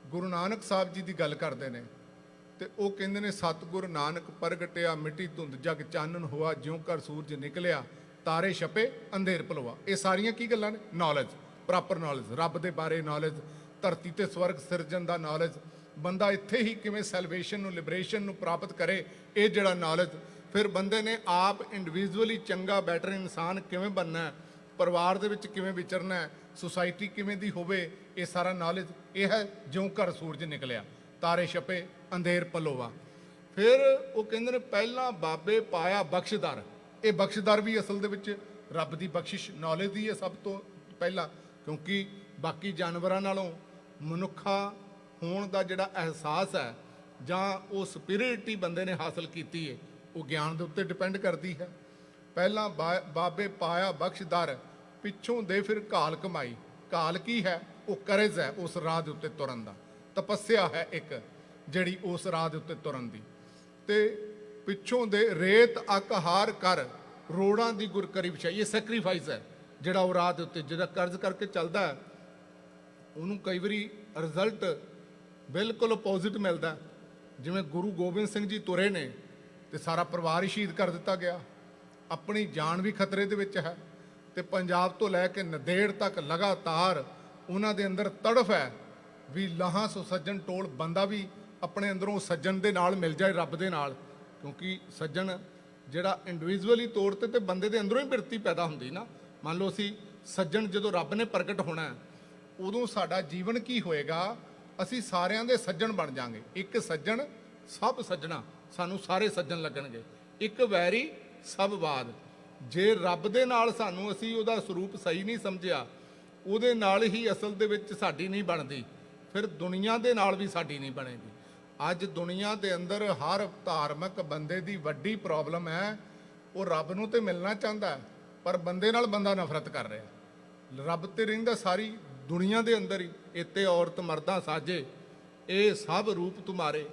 ਗੁਰੂ ਨਾਨਕ ਸਾਹਿਬ ਜੀ ਦੀ ਗੱਲ ਕਰਦੇ ਨੇ, ਤੇ ਉਹ ਕਹਿੰਦੇ ਨੇ, ਸਤਿਗੁਰ ਨਾਨਕ ਪ੍ਰਗਟਿਆ ਮਿੱਟੀ ਧੁੰਦ ਜਗ ਚਾਨਣ ਹੋਆ, ਜਿਉਂ ਘਰ ਸੂਰਜ ਨਿਕਲਿਆ ਤਾਰੇ ਛਪੇ ਅੰਧੇਰ ਭਲਵਾ। ਇਹ ਸਾਰੀਆਂ ਕੀ ਗੱਲਾਂ ਨੇ? ਨੌਲੇਜ, ਪ੍ਰੋਪਰ ਨੌਲੇਜ, ਰੱਬ ਦੇ ਬਾਰੇ ਨੌਲੇਜ, ਧਰਤੀ ਤੇ ਸਵਰਗ ਸਿਰਜਣ ਦਾ ਨੌਲੇਜ, ਬੰਦਾ ਇੱਥੇ ਹੀ ਕਿਵੇਂ ਸੈਲਵੇਸ਼ਨ ਨੂੰ, ਲਿਬਰੇਸ਼ਨ ਨੂੰ ਪ੍ਰਾਪਤ ਕਰੇ, ਇਹ ਜਿਹੜਾ ਨੌਲੇਜ। ਫਿਰ ਬੰਦੇ ਨੇ ਆਪ ਇੰਡੀਵਿਜੂਅਲੀ ਚੰਗਾ ਬੈਟਰ ਇਨਸਾਨ ਕਿਵੇਂ ਬਣਨਾ, ਪਰਿਵਾਰ ਦੇ ਵਿੱਚ ਕਿਵੇਂ ਵਿਚਰਨਾ, ਸੁਸਾਇਟੀ ਕਿਵੇਂ ਦੀ ਹੋਵੇ, ਇਹ ਸਾਰਾ ਨੌਲੇਜ ਇਹ ਹੈ। ਜਿਉਂ ਘਰ ਸੂਰਜ ਨਿਕਲਿਆ ਤਾਰੇ ਛਪੇ ਅੰਧੇਰ ਪਲੋਵਾ। ਫਿਰ ਉਹ ਕਹਿੰਦੇ ਨੇ, ਪਹਿਲਾਂ ਬਾਬੇ ਪਾਇਆ ਬਖਸ਼ਦਾਰ। ਇਹ ਬਖਸ਼ਦਾਰ ਵੀ ਅਸਲ ਦੇ ਵਿੱਚ ਰੱਬ ਦੀ ਬਖਸ਼ਿਸ਼ ਨੌਲੇਜ ਦੀ ਹੈ ਸਭ ਤੋਂ ਪਹਿਲਾਂ, ਕਿਉਂਕਿ ਬਾਕੀ ਜਾਨਵਰਾਂ ਨਾਲੋਂ ਮਨੁੱਖਾ ਹੋਣ ਦਾ ਜਿਹੜਾ ਅਹਿਸਾਸ ਹੈ, ਜਾਂ ਉਹ ਸਪਿਰਿਟੀ ਬੰਦੇ ਨੇ ਹਾਸਲ ਕੀਤੀ ਹੈ, ਉਹ ਗਿਆਨ ਦੇ ਉੱਤੇ ਡਿਪੈਂਡ ਕਰਦੀ ਹੈ। ਪਹਿਲਾਂ ਬਾਬੇ ਪਾਇਆ ਬਖਸ਼ਦਾਰ, ਪਿੱਛੋਂ ਦੇ ਫਿਰ ਘਾਲ ਕਮਾਈ। ਘਾਲ ਕੀ ਹੈ? ਉਹ ਕਰਜ਼ ਹੈ ਉਸ ਰਾਹ ਦੇ ਉੱਤੇ ਤੁਰਨ ਦਾ, ਤਪੱਸਿਆ ਹੈ ਇੱਕ ਜਿਹੜੀ ਉਸ ਰਾਹ ਦੇ ਉੱਤੇ ਤੁਰਨ ਦੀ। ਤੇ ਪਿੱਛੋਂ ਦੇ ਰੇਤ ਅੱਕ ਹਾਰ ਕਰ, ਰੋੜਾਂ ਦੀ ਗੁਰ ਕਰੀ ਵਿਛਾਈ। ਇਹ ਸੈਕਰੀਫਾਈਸ ਹੈ ਜਿਹੜਾ ਉਹ ਰਾਹ ਦੇ ਉੱਤੇ ਜਿਹੜਾ ਕਰਜ਼ ਕਰਕੇ ਚੱਲਦਾ ਹੈ, ਉਹਨੂੰ ਕਈ ਵਾਰੀ ਰਿਜ਼ਲਟ ਬਿਲਕੁਲ ਅਪੋਜ਼ਿਟ ਮਿਲਦਾ। ਜਿਵੇਂ ਗੁਰੂ ਗੋਬਿੰਦ ਸਿੰਘ ਜੀ ਤੁਰੇ ਨੇ ਤੇ ਸਾਰਾ ਪਰਿਵਾਰ ਹੀ ਸ਼ਹੀਦ ਕਰ ਦਿੱਤਾ ਗਿਆ, ਆਪਣੀ ਜਾਨ ਵੀ ਖਤਰੇ ਦੇ ਵਿੱਚ ਹੈ। ਤੇ ਪੰਜਾਬ ਤੋਂ ਲੈ ਕੇ ਨੰਦੇੜ ਤੱਕ ਲਗਾਤਾਰ ਉਹਨਾਂ ਦੇ ਅੰਦਰ ਤੜਫ ਹੈ ਵੀ ਲਾਹਾਂ ਸੋ ਸੱਜਣ ਟੋਲ, ਬੰਦਾ ਵੀ ਆਪਣੇ ਅੰਦਰੋਂ ਸੱਜਣ ਦੇ ਨਾਲ ਮਿਲ ਜਾਏ, ਰੱਬ ਦੇ ਨਾਲ। ਕਿਉਂਕਿ ਸੱਜਣ ਜਿਹੜਾ ਇੰਡੀਵਿਜੂਅਲੀ ਤੌਰ ਤੇ ਬੰਦੇ ਦੇ ਅੰਦਰੋਂ ਹੀ ਬਿਰਤੀ ਪੈਦਾ ਹੁੰਦੀ ਨਾ। ਮੰਨ ਲਓ ਅਸੀਂ ਸੱਜਣ ਜਦੋਂ ਰੱਬ ਨੇ ਪ੍ਰਗਟ ਹੋਣਾ, ਉਦੋਂ ਸਾਡਾ ਜੀਵਨ ਕੀ ਹੋਏਗਾ, ਅਸੀਂ ਸਾਰਿਆਂ ਦੇ ਸੱਜਣ ਬਣ ਜਾਾਂਗੇ। ਇੱਕ ਸੱਜਣ ਸਭ ਸੱਜਣਾ, ਸਾਨੂੰ ਸਾਰੇ ਸੱਜਣ ਲੱਗਣਗੇ। ਇੱਕ ਵੈਰੀ ਸਭ ਬਾਦ। ਜੇ ਰੱਬ ਦੇ ਨਾਲ ਸਾਨੂੰ ਅਸੀਂ ਉਹਦਾ ਸਰੂਪ ਸਹੀ ਨਹੀਂ ਸਮਝਿਆ, ਉਹਦੇ ਨਾਲ ਹੀ ਅਸਲ ਦੇ ਵਿੱਚ ਸਾਡੀ ਨਹੀਂ ਬਣਦੀ, ਫਿਰ ਦੁਨੀਆ ਦੇ ਨਾਲ ਵੀ ਸਾਡੀ ਨਹੀਂ ਬਣੇਗੀ। ਅੱਜ ਦੁਨੀਆ ਦੇ ਅੰਦਰ ਹਰ ਧਾਰਮਿਕ ਬੰਦੇ ਦੀ ਵੱਡੀ ਪ੍ਰੋਬਲਮ ਹੈ, ਉਹ ਰੱਬ ਨੂੰ ਤੇ ਮਿਲਣਾ ਚਾਹੁੰਦਾ ਹੈ, ਪਰ ਬੰਦੇ ਨਾਲ ਬੰਦਾ ਨਫ਼ਰਤ ਕਰ ਰਿਹਾ। ਰੱਬ ਤੇ ਰਹਿੰਦਾ ਸਾਰੀ ਦੁਨੀਆ ਦੇ ਅੰਦਰ ਹੀ। ਇੱਥੇ ਔਰਤ ਮਰਦਾਂ ਸਾਜੇ, ਇਹ ਸਭ ਰੂਪ ਤੁਮਾਰੇ।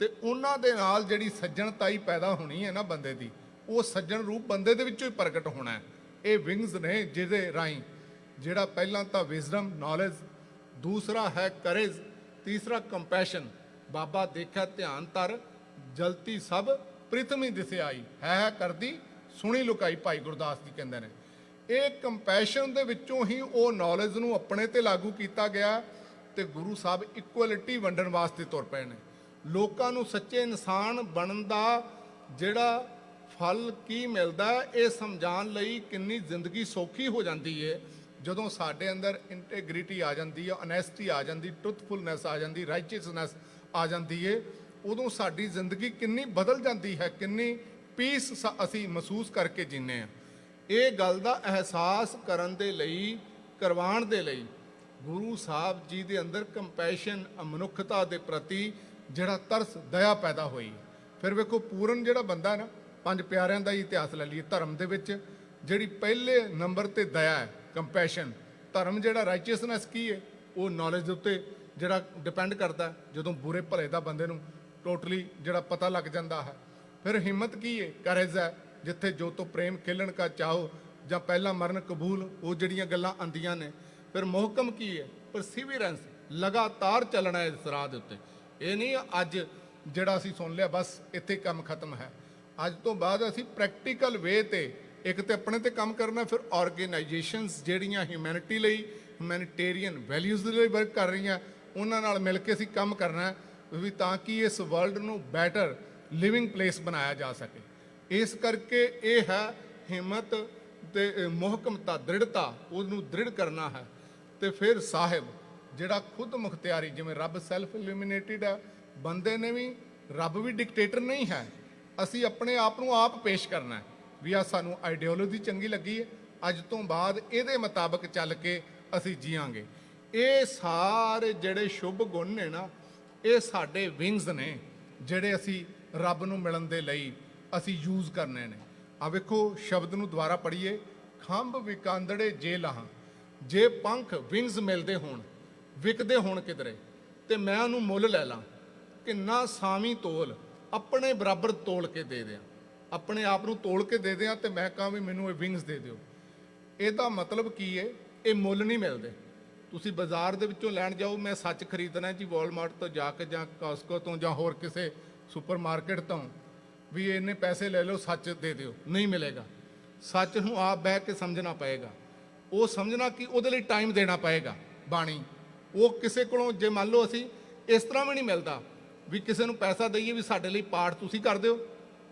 ਤੇ ਉਹਨਾਂ ਦੇ ਨਾਲ ਜਿਹੜੀ ਸੱਜਣਤਾਈ ਪੈਦਾ ਹੋਣੀ ਹੈ ਨਾ ਬੰਦੇ ਦੀ, ਉਹ ਸੱਜਣ ਰੂਪ ਬੰਦੇ ਦੇ ਵਿੱਚੋਂ ਹੀ ਪ੍ਰਗਟ ਹੋਣਾ ਹੈ। ਇਹ ਵਿੰਗਸ ਨੇ ਜਿਹਦੇ ਰਾਹੀਂ, ਜਿਹੜਾ ਪਹਿਲਾਂ ਤਾਂ ਵਿਜ਼ਡਮ ਨੌਲੇਜ, ਦੂਸਰਾ ਹੈ ਕਰੇਜ, ਤੀਸਰਾ ਕੰਪੈਸ਼ਨ। ਬਾਬਾ ਦੇਖਿਆ ਧਿਆਨ ਧਰ, ਜਲਤੀ ਸਭ ਪ੍ਰਿਥਮੀ ਦਿਸੇ ਆਈ, ਹੈ ਕਰਦੀ ਸੁਣੀ ਲੁਕਾਈ, ਭਾਈ ਗੁਰਦਾਸ ਜੀ ਕਹਿੰਦੇ ਨੇ। ਇਹ ਕੰਪੈਸ਼ਨ ਦੇ ਵਿੱਚੋਂ ਹੀ ਉਹ ਨੌਲੇਜ ਨੂੰ ਆਪਣੇ ਤੇ ਲਾਗੂ ਕੀਤਾ ਗਿਆ, ਤੇ ਗੁਰੂ ਸਾਹਿਬ ਇਕੁਅਲਿਟੀ ਵੰਡਣ ਵਾਸਤੇ ਤੁਰ ਪਏ ਨੇ। ਲੋਕਾਂ ਨੂੰ ਸੱਚੇ ਇਨਸਾਨ ਬਣਨ ਦਾ ਜਿਹੜਾ ਫਲ ਕੀ ਮਿਲਦਾ, ਇਹ ਸਮਝਾਉਣ ਲਈ ਕਿੰਨੀ ਜ਼ਿੰਦਗੀ ਸੌਖੀ ਹੋ ਜਾਂਦੀ ਹੈ ਜਦੋਂ ਸਾਡੇ ਅੰਦਰ ਇੰਟੈਗ੍ਰਿਟੀ ਆ ਜਾਂਦੀ ਹੈ, ਓਨੈਸਟੀ ਆ ਜਾਂਦੀ, ਟਰੂਥਫੁਲਨੈਸ ਆ ਜਾਂਦੀ, ਰਾਈਚੀਅਸਨੈਸ ਆ ਜਾਂਦੀ ਹੈ। ਉਦੋਂ ਸਾਡੀ ਜ਼ਿੰਦਗੀ ਕਿੰਨੀ ਬਦਲ ਜਾਂਦੀ ਹੈ, ਕਿੰਨੀ ਪੀਸ ਅਸੀਂ ਮਹਿਸੂਸ ਕਰਕੇ ਜੀਨੇ ਹਾਂ। ਇਹ ਗੱਲ ਦਾ ਅਹਿਸਾਸ ਕਰਨ ਦੇ ਲਈ, ਕਰਵਾਉਣ ਦੇ ਲਈ ਗੁਰੂ ਸਾਹਿਬ ਜੀ ਦੇ ਅੰਦਰ ਕੰਪੈਸ਼ਨ, ਮਨੁੱਖਤਾ ਦੇ ਪ੍ਰਤੀ ਜਿਹੜਾ ਤਰਸ, ਦਇਆ ਪੈਦਾ ਹੋਈ। ਫਿਰ ਵੇਖੋ ਪੂਰਨ ਜਿਹੜਾ ਬੰਦਾ ਨਾ, ਪੰਜ ਪਿਆਰਿਆਂ ਦਾ ਹੀ ਇਤਿਹਾਸ ਲੈ ਲਈਏ, ਧਰਮ ਦੇ ਵਿੱਚ ਜਿਹੜੀ ਪਹਿਲੇ ਨੰਬਰ ਤੇ ਦਇਆ ਹੈ, ਕੰਪੈਸ਼ਨ। ਧਰਮ ਜਿਹੜਾ ਰਾਈਚੀਅਸਨੈਸ ਕੀ ਹੈ, ਉਹ ਨੌਲੇਜ ਦੇ ਉੱਤੇ ਜਿਹੜਾ ਡਿਪੈਂਡ ਕਰਦਾ, ਜਦੋਂ ਬੁਰੇ ਭਲੇ ਦਾ ਬੰਦੇ ਨੂੰ ਟੋਟਲੀ ਜਿਹੜਾ ਪਤਾ ਲੱਗ ਜਾਂਦਾ ਹੈ। ਫਿਰ ਹਿੰਮਤ ਕੀ ਹੈ, ਕਰੇਜ ਹੈ, ਜਿੱਥੇ ਜੋ ਤੋਂ ਪ੍ਰੇਮ ਖੇਲਣ ਕਾ ਚਾਹੋ, ਜਾਂ ਪਹਿਲਾ ਮਰਨ ਕਬੂਲ, ਉਹ ਜਿਹੜੀਆਂ ਗੱਲਾਂ ਆਉਂਦੀਆਂ ਨੇ। ਫਿਰ ਮੁਹਕਮ ਕੀ ਹੈ, ਪਰਸੀਵੀਰੈਂਸ, ਲਗਾਤਾਰ ਚੱਲਣਾ ਇਸ ਰਾਹ ਦੇ ਉੱਤੇ। ਇਹ ਨਹੀਂ ਅੱਜ ਜਿਹੜਾ ਅਸੀਂ ਸੁਣ ਲਿਆ ਬਸ ਇੱਥੇ ਕੰਮ ਖਤਮ ਹੈ। ਅੱਜ ਤੋਂ ਬਾਅਦ ਅਸੀਂ ਪ੍ਰੈਕਟੀਕਲ ਵੇ ਤੇ, ਇੱਕ ਤੇ ਆਪਣੇ ਤੇ ਕੰਮ ਕਰਨਾ, ਫਿਰ ਆਰਗੇਨਾਈਜੇਸ਼ਨਸ ਜਿਹੜੀਆਂ ਹਿਊਮੈਨਿਟੀ ਲਈ, ਹਿਊਮੈਨਿਟੇਰੀਅਨ ਵੈਲਿਊਜ਼ ਦੇ ਲਈ ਵਰਕ ਕਰ ਰਹੀਆਂ, ਉਹਨਾਂ ਨਾਲ ਮਿਲ ਕੇ ਅਸੀਂ ਕੰਮ ਕਰਨਾ ਵੀ ਤਾਂ ਕਿ ਇਸ ਵਰਲਡ ਨੂੰ ਬੈਟਰ ਲਿਵਿੰਗ ਪਲੇਸ ਬਣਾਇਆ ਜਾ ਸਕੇ। ਇਸ ਕਰਕੇ ਇਹ ਹੈ ਹਿੰਮਤ ਤੇ ਮੁਹਕਮਤਾ, ਦ੍ਰਿੜਤਾ, ਉਹਨੂੰ ਦ੍ਰਿੜ ਕਰਨਾ ਹੈ। ਤੇ ਫਿਰ ਸਾਹਿਬ ਜਿਹੜਾ ਖੁਦ ਮੁਖਤਿਆਰੀ, ਜਿਵੇਂ ਰੱਬ ਸੈਲਫ ਇਲੂਮੀਨੇਟਿਡ ਹੈ, ਬੰਦੇ ਨੇ ਵੀ, ਰੱਬ ਵੀ ਡਿਕਟੇਟਰ ਨਹੀਂ ਹੈ। ਅਸੀਂ ਆਪਣੇ ਆਪ ਨੂੰ ਆਪ ਪੇਸ਼ ਕਰਨਾ ਹੈ ਵੀ ਆ ਸਾਨੂੰ ਆਈਡੀਓਲੋਜੀ ਚੰਗੀ ਲੱਗੀ ਹੈ, ਅੱਜ ਤੋਂ ਬਾਅਦ ਇਹਦੇ ਮੁਤਾਬਕ ਚੱਲ ਕੇ ਅਸੀਂ ਜੀਵਾਂਗੇ। ਇਹ ਸਾਰੇ ਜਿਹੜੇ ਸ਼ੁਭ ਗੁਣ ਨੇ ਨਾ, ਇਹ ਸਾਡੇ ਵਿੰਗਸ ਨੇ, ਜਿਹੜੇ ਅਸੀਂ ਰੱਬ ਨੂੰ ਮਿਲਣ ਦੇ ਲਈ ਅਸੀਂ ਯੂਜ਼ ਕਰਨੇ ਨੇ। ਆ ਵੇਖੋ ਸ਼ਬਦ ਨੂੰ ਦੁਬਾਰਾ ਪੜ੍ਹੀਏ, ਖੰਭ ਵਿਕਾਂਦੜੇ ਜੇ ਲਾਹਾਂ, ਜੇ ਪੰਖ ਵਿੰਗਸ ਮਿਲਦੇ ਹੋਣ, ਵਿਕਦੇ ਹੋਣ ਕਿਧਰੇ, ਤੇ ਮੈਂ ਉਹਨੂੰ ਮੁੱਲ ਲੈ ਲਾਂ, ਕਿੰਨਾ ਸਾਵੀਂ ਤੋਲ, ਆਪਣੇ ਬਰਾਬਰ ਤੋਲ ਕੇ ਦੇ ਦਿਆਂ, ਆਪਣੇ ਆਪ ਨੂੰ ਤੋਲ ਕੇ ਦੇ ਦਿਆਂ, ਤੇ ਮੈਂ ਕਹਾਂ ਵੀ ਮੈਨੂੰ ਇਹ ਵਿੰਗਸ ਦੇ ਦਿਓ। ਇਹਦਾ ਮਤਲਬ ਕੀ ਹੈ, ਇਹ ਮੁੱਲ ਨਹੀਂ ਮਿਲਦੇ। ਤੁਸੀਂ ਬਾਜ਼ਾਰ ਦੇ ਵਿੱਚੋਂ ਲੈਣ ਜਾਓ, ਮੈਂ ਸੱਚ ਖਰੀਦਣਾ ਜੀ ਵਾਲਮਾਰਟ ਤੋਂ ਜਾ ਕੇ, ਜਾਂ ਕਾਸਕੋ ਤੋਂ, ਜਾਂ ਹੋਰ ਕਿਸੇ ਸੁਪਰਮਾਰਕੀਟ ਤੋਂ, ਵੀ ਇੰਨੇ ਪੈਸੇ ਲੈ ਲਓ, ਸੱਚ ਦੇ ਦਿਓ, ਨਹੀਂ ਮਿਲੇਗਾ। ਸੱਚ ਨੂੰ ਆਪ ਬਹਿ ਕੇ ਸਮਝਣਾ ਪਏਗਾ। ਉਹ ਸਮਝਣਾ ਕਿ ਉਹਦੇ ਲਈ ਟਾਈਮ ਦੇਣਾ ਪਏਗਾ। ਬਾਣੀ ਉਹ ਕਿਸੇ ਕੋਲੋਂ, ਜੇ ਮੰਨ ਲਓ ਅਸੀਂ ਇਸ ਤਰ੍ਹਾਂ ਵੀ ਨਹੀਂ ਮਿਲਦਾ ਵੀ ਕਿਸੇ ਨੂੰ ਪੈਸਾ ਦਈਏ ਵੀ ਸਾਡੇ ਲਈ ਪਾਠ ਤੁਸੀਂ ਕਰ ਦਿਓ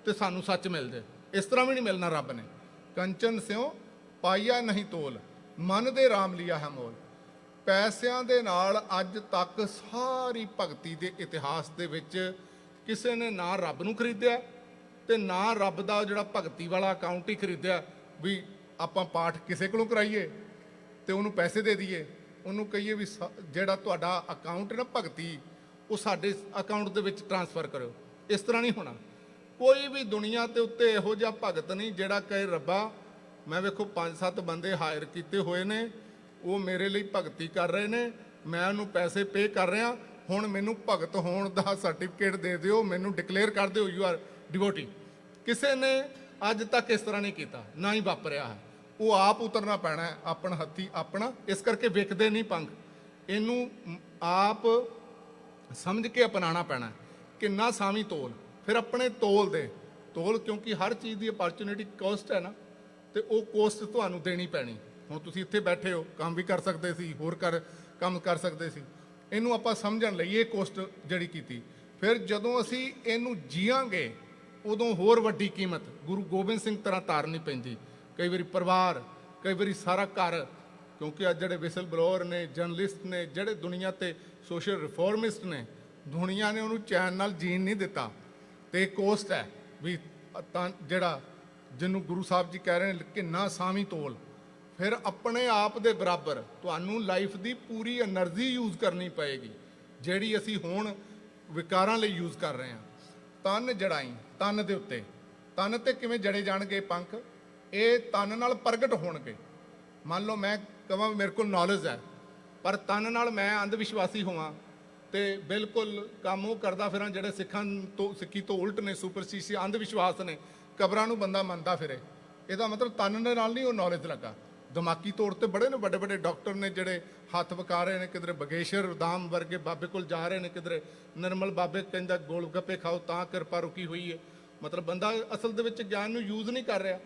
ਤੇ ਸਾਨੂੰ ਸੱਚ ਮਿਲ ਜਾਏ, ਇਸ ਤਰ੍ਹਾਂ ਵੀ ਨਹੀਂ ਮਿਲਣਾ। ਰੱਬ ਨੇ ਕੰਚਨ ਸਿਓ ਪਾਈਆ ਨਹੀਂ ਤੋਲ, ਮਨ ਦੇ ਰਾਮ ਲਿਆ ਹੈ ਮੋਲ। ਪੈਸਿਆਂ ਦੇ ਨਾਲ ਅੱਜ ਤੱਕ ਸਾਰੀ ਭਗਤੀ ਦੇ ਇਤਿਹਾਸ ਦੇ ਵਿੱਚ ਕਿਸੇ ਨੇ ਨਾ ਰੱਬ ਨੂੰ ਖਰੀਦਿਆ, ਤੇ ਨਾ ਰੱਬ ਦਾ ਜਿਹੜਾ ਭਗਤੀ ਵਾਲਾ ਅਕਾਊਂਟ ਹੀ ਖਰੀਦਿਆ ਵੀ ਆਪਾਂ ਪਾਠ ਕਿਸੇ ਕੋਲੋਂ ਕਰਾਈਏ ਤੇ ਉਹਨੂੰ ਪੈਸੇ ਦੇ ਦਈਏ, ਉਹਨੂੰ ਕਹੀਏ ਵੀ ਜਿਹੜਾ ਤੁਹਾਡਾ ਅਕਾਊਂਟ ਹੈ ਨਾ ਭਗਤੀ, ਉਹ ਸਾਡੇ ਅਕਾਊਂਟ ਦੇ ਵਿੱਚ ਟ੍ਰਾਂਸਫਰ ਕਰੋ। ਇਸ ਤਰ੍ਹਾਂ ਨਹੀਂ ਹੋਣਾ। ਕੋਈ ਵੀ ਦੁਨੀਆ ਦੇ ਉੱਤੇ ਇਹੋ ਜਿਹਾ ਭਗਤ ਨਹੀਂ ਜਿਹੜਾ ਕਹੇ ਰੱਬਾ ਮੈਂ ਵੇਖੋ 5-7 ਬੰਦੇ ਹਾਇਰ ਕੀਤੇ ਹੋਏ ਨੇ, ਉਹ ਮੇਰੇ ਲਈ ਭਗਤੀ ਕਰ ਰਹੇ ਨੇ, ਮੈਂ ਉਹਨੂੰ ਪੈਸੇ ਪੇ ਕਰ ਰਿਹਾ, ਹੁਣ ਮੈਨੂੰ ਭਗਤ ਹੋਣ ਦਾ ਸਰਟੀਫਿਕੇਟ ਦੇ ਦਿਓ, ਮੈਨੂੰ ਡਿਕਲੇਅਰ ਕਰ ਦਿਓ ਯੂ ਆਰ ਡਿਵੋਟੀ। ਕਿਸੇ ਨੇ ਅੱਜ ਤੱਕ ਇਸ ਤਰ੍ਹਾਂ ਨਹੀਂ ਕੀਤਾ, ਨਾ ਹੀ ਵਾਪਰਿਆ ਹੈ। ਉਹ ਆਪ ਉਤਰਨਾ ਪੈਣਾ ਹੈ ਆਪਣਾ ਹੱਥੀ ਆਪਣਾ। ਇਸ ਕਰਕੇ ਵਿਕਦੇ ਨਹੀਂ ਪੰਖ, ਇਹਨੂੰ ਆਪ ਸਮਝ ਕੇ ਅਪਣਾਉਣਾ ਪੈਣਾ। ਕਿੰਨਾ ਸਾਵੀਂ ਤੋਲ, ਫਿਰ ਆਪਣੇ ਤੋਲ ਦੇ ਤੋਲ, ਕਿਉਂਕਿ ਹਰ ਚੀਜ਼ ਦੀ ਅਪਰਚੁਨਿਟੀ ਕੋਸਟ ਹੈ ਨਾ, ਤੇ ਉਹ ਕੋਸਟ ਤੁਹਾਨੂੰ ਦੇਣੀ ਪੈਣੀ। ਹੁਣ ਤੁਸੀਂ ਇੱਥੇ ਬੈਠੇ ਹੋ, ਕੰਮ ਵੀ ਕਰ ਸਕਦੇ ਸੀ, ਹੋਰ ਕੰਮ ਕਰ ਸਕਦੇ ਸੀ। ਇਹਨੂੰ ਆਪਾਂ ਸਮਝਣ ਲਈ ਇਹ ਕੋਸ਼ਟ ਜਿਹੜੀ ਕੀਤੀ। ਫਿਰ ਜਦੋਂ ਅਸੀਂ ਇਹਨੂੰ ਜੀਵਾਂਗੇ ਉਦੋਂ ਹੋਰ ਵੱਡੀ ਕੀਮਤ ਗੁਰੂ ਗੋਬਿੰਦ ਸਿੰਘ ਤਰ੍ਹਾਂ ਤਾਰਨੀ ਪੈਂਦੀ। ਕਈ ਵਾਰੀ ਪਰਿਵਾਰ, ਕਈ ਵਾਰੀ ਸਾਰਾ ਘਰ, ਕਿਉਂਕਿ ਅੱਜ ਜਿਹੜੇ ਵਿਸਲ ਬਲੋਅਰ ਨੇ, ਜਰਨਲਿਸਟ ਨੇ, ਜਿਹੜੇ ਦੁਨੀਆ ਤੇ ਸੋਸ਼ਲ ਰਿਫਾਰਮਿਸਟ ਨੇ, ਦੁਨੀਆ ਨੇ ਉਹਨੂੰ ਚੈਨ ਨਾਲ ਜੀਣ ਨਹੀਂ ਦਿੱਤਾ। ਤੇ ਇਹ ਕੋਸਟ ਹੈ ਵੀ ਤਾਂ ਜਿਹੜਾ ਜਿਹਨੂੰ ਗੁਰੂ ਸਾਹਿਬ ਜੀ ਕਹਿ ਰਹੇ ਨੇ ਕਿ ਨਾ ਸਾਵੀਂ ਤੋਲ, ਫਿਰ ਆਪਣੇ ਆਪ ਦੇ ਬਰਾਬਰ ਤੁਹਾਨੂੰ ਲਾਈਫ ਦੀ ਪੂਰੀ એનર્ਜੀ ਯੂਜ਼ ਕਰਨੀ ਪਏਗੀ, ਜਿਹੜੀ ਅਸੀਂ ਹੁਣ ਵਿਕਾਰਾਂ ਲਈ ਯੂਜ਼ ਕਰ ਰਹੇ ਹਾਂ। ਤਨ ਜੜਾਈ, ਤਨ ਦੇ ਉੱਤੇ, ਤਨ ਤੇ ਕਿਵੇਂ ਜੜੇ ਜਾਣਗੇ ਪੰਖ? ਇਹ ਤਨ ਨਾਲ ਪ੍ਰਗਟ ਹੋਣਗੇ। ਮੰਨ ਲਓ ਮੈਂ ਕਹਾਂ ਮੇਰੇ ਕੋਲ ਨੌਲੇਜ ਹੈ, ਪਰ ਤਨ ਨਾਲ ਮੈਂ ਅੰਧ ਵਿਸ਼ਵਾਸੀ ਹੋਵਾਂ ਤੇ ਬਿਲਕੁਲ ਕੰਮ ਉਹ ਕਰਦਾ ਫਿਰਾਂ ਜਿਹੜੇ ਸਿੱਖੀ ਤੋਂ ਉਲਟ ਨੇ, ਸੁਪਰਸਟੀਸ਼ੀਅਸ ਅੰਧ ਵਿਸ਼ਵਾਸ ਨੇ, ਕਬਰਾਂ ਨੂੰ ਬੰਦਾ ਮੰਨਦਾ ਫਿਰੇ। ਇਹਦਾ ਮਤਲਬ ਤਨ ਦੇ ਨਾਲ ਨਹੀਂ ਉਹ ਨੌਲੇਜ ਲੱਗਾ। ਦਿਮਾਗੀ ਤੌਰ ਤੇ ਬੜੇ ਨੇ ਵੱਡੇ ਵੱਡੇ ਡਾਕਟਰ ਨੇ ਜਿਹੜੇ ਹੱਥ ਵਿਕਾ ਰਹੇ ਨੇ, ਕਿਧਰੇ ਬਗੇਸ਼ਰ ਦਾਮ ਵਰਗੇ ਬਾਬੇ ਕੋਲ ਜਾ ਰਹੇ ਨੇ, ਕਿਧਰੇ ਨਿਰਮਲ ਬਾਬੇ ਕਹਿੰਦਾ ਗੋਲ ਗੱਪੇ ਖਾਓ ਤਾਂ ਕਿਰਪਾ ਰੁਕੀ ਹੋਈ ਹੈ। ਮਤਲਬ ਬੰਦਾ ਅਸਲ ਦੇ ਵਿੱਚ ਗਿਆਨ ਨੂੰ ਯੂਜ਼ ਨਹੀਂ ਕਰ ਰਿਹਾ।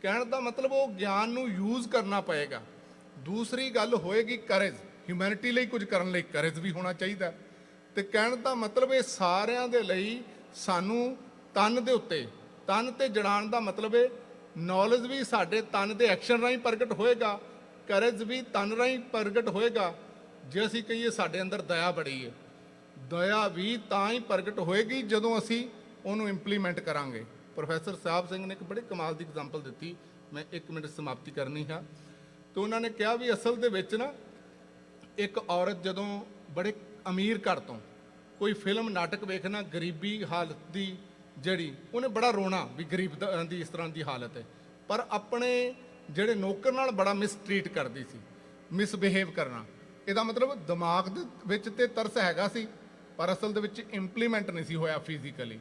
ਕਹਿਣ ਦਾ ਮਤਲਬ ਉਹ ਗਿਆਨ ਨੂੰ ਯੂਜ਼ ਕਰਨਾ ਪਏਗਾ। ਦੂਸਰੀ ਗੱਲ ਹੋਏਗੀ ਕਰੇਜ, ਹਿਊਮੈਨਿਟੀ ਲਈ ਕੁਝ ਕਰਨ ਲਈ ਕਰੇਜ ਵੀ ਹੋਣਾ ਚਾਹੀਦਾ। ਤੇ ਕਹਿਣ ਦਾ ਮਤਲਬ ਇਹ ਸਾਰਿਆਂ ਦੇ ਲਈ ਸਾਨੂੰ ਤਨ ਦੇ ਉੱਤੇ, ਤਨ ਤੇ ਜੜਾਉਣ ਦਾ ਮਤਲਬ ਹੈ ਨੌਲੇਜ ਵੀ ਸਾਡੇ ਤਨ ਦੇ ਐਕਸ਼ਨ ਰਾਹੀਂ ਪ੍ਰਗਟ ਹੋਏਗਾ, ਕਰੇਜ ਵੀ ਤਨ ਰਾਹੀਂ ਪ੍ਰਗਟ ਹੋਏਗਾ। ਜੇ ਅਸੀਂ ਕਹੀਏ ਸਾਡੇ ਅੰਦਰ ਦਇਆ ਬੜੀ ਹੈ, ਦਇਆ ਵੀ ਤਾਂ ਹੀ ਪ੍ਰਗਟ ਹੋਏਗੀ ਜਦੋਂ ਅਸੀਂ ਉਹਨੂੰ ਇੰਪਲੀਮੈਂਟ ਕਰਾਂਗੇ। ਪ੍ਰੋਫੈਸਰ ਸਾਹਿਬ ਸਿੰਘ ਨੇ ਇੱਕ ਬੜੇ ਕਮਾਲ ਦੀ ਐਗਜ਼ਾਮਪਲ ਦਿੱਤੀ, ਮੈਂ 1 ਮਿੰਟ ਸਮਾਪਤੀ ਕਰਨੀ ਹੈ। ਤੇ ਉਹਨਾਂ ਨੇ ਕਿਹਾ ਵੀ ਅਸਲ ਦੇ ਵਿੱਚ ਨਾ ਇੱਕ ਔਰਤ ਜਦੋਂ ਬੜੇ ਅਮੀਰ ਘਰ ਤੋਂ ਕੋਈ ਫਿਲਮ ਨਾਟਕ ਵੇਖਣਾ, ਗਰੀਬੀ ਹਾਲਤ ਦੀ ਜਿਹੜੀ, ਉਹਨੇ ਬੜਾ ਰੋਣਾ ਵੀ ਗਰੀਬ ਦੀ ਇਸ ਤਰ੍ਹਾਂ ਦੀ ਹਾਲਤ ਹੈ, ਪਰ ਆਪਣੇ ਜਿਹੜੇ ਨੌਕਰ ਨਾਲ ਬੜਾ ਮਿਸਟਰੀਟ ਕਰਦੀ ਸੀ, ਮਿਸਬਿਹੇਵ ਕਰਨਾ। ਇਹਦਾ ਮਤਲਬ ਦਿਮਾਗ ਦੇ ਵਿੱਚ ਤੇ ਤਰਸ ਹੈਗਾ ਸੀ, ਪਰ ਅਸਲ ਦੇ ਵਿੱਚ ਇੰਪਲੀਮੈਂਟ ਨਹੀਂ ਸੀ ਹੋਇਆ ਫਿਜ਼ੀਕਲੀ।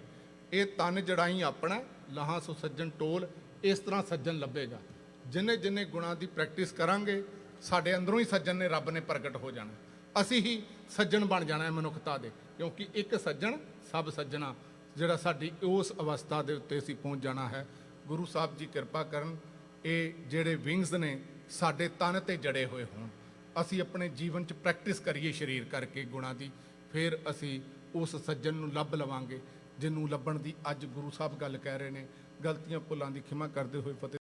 ਇਹ ਤਨ ਜੜਾਈ ਆਪਣਾ, ਲਾਹਾਂ ਸੋ ਸੱਜਣ ਟੋਲ, ਇਸ ਤਰ੍ਹਾਂ ਸੱਜਣ ਲੱਭੇਗਾ। ਜਿੰਨੇ ਜਿੰਨੇ ਗੁਣਾਂ ਦੀ ਪ੍ਰੈਕਟਿਸ ਕਰਾਂਗੇ, ਸਾਡੇ ਅੰਦਰੋਂ ਹੀ ਸੱਜਣ ਨੇ, ਰੱਬ ਨੇ ਪ੍ਰਗਟ ਹੋ ਜਾਣਾ। ਅਸੀਂ ਹੀ ਸੱਜਣ ਬਣ ਜਾਣਾ ਹੈ ਮਨੁੱਖਤਾ ਦੇ, ਕਿਉਂਕਿ ਇੱਕ ਸੱਜਣ ਸਭ ਸੱਜਣਾ, ਜਿਹੜਾ ਸਾਡੀ ਉਸ ਅਵਸਥਾ ਦੇ ਉੱਤੇ ਅਸੀਂ ਪਹੁੰਚ ਜਾਣਾ ਹੈ। ਗੁਰੂ ਸਾਹਿਬ ਜੀ ਕਿਰਪਾ ਕਰਨ, ਇਹ ਜਿਹੜੇ ਵਿੰਗਸ ਨੇ ਸਾਡੇ ਤਨ ਤੇ ਜੜੇ ਹੋਏ ਹੋਣ, ਅਸੀਂ ਆਪਣੇ ਜੀਵਨ 'ਚ ਪ੍ਰੈਕਟਿਸ ਕਰੀਏ ਸਰੀਰ ਕਰਕੇ ਗੁਣਾਂ ਦੀ, ਫਿਰ ਅਸੀਂ ਉਸ ਸੱਜਣ ਨੂੰ ਲੱਭ ਲਵਾਂਗੇ ਜਿਹਨੂੰ ਲੱਭਣ ਦੀ ਅੱਜ ਗੁਰੂ ਸਾਹਿਬ ਗੱਲ ਕਹਿ ਰਹੇ ਨੇ। ਗਲਤੀਆਂ ਭੁੱਲਾਂ ਦੀ ਖਿਮਾ ਕਰਦੇ ਹੋਏ ਫਤਿਹ।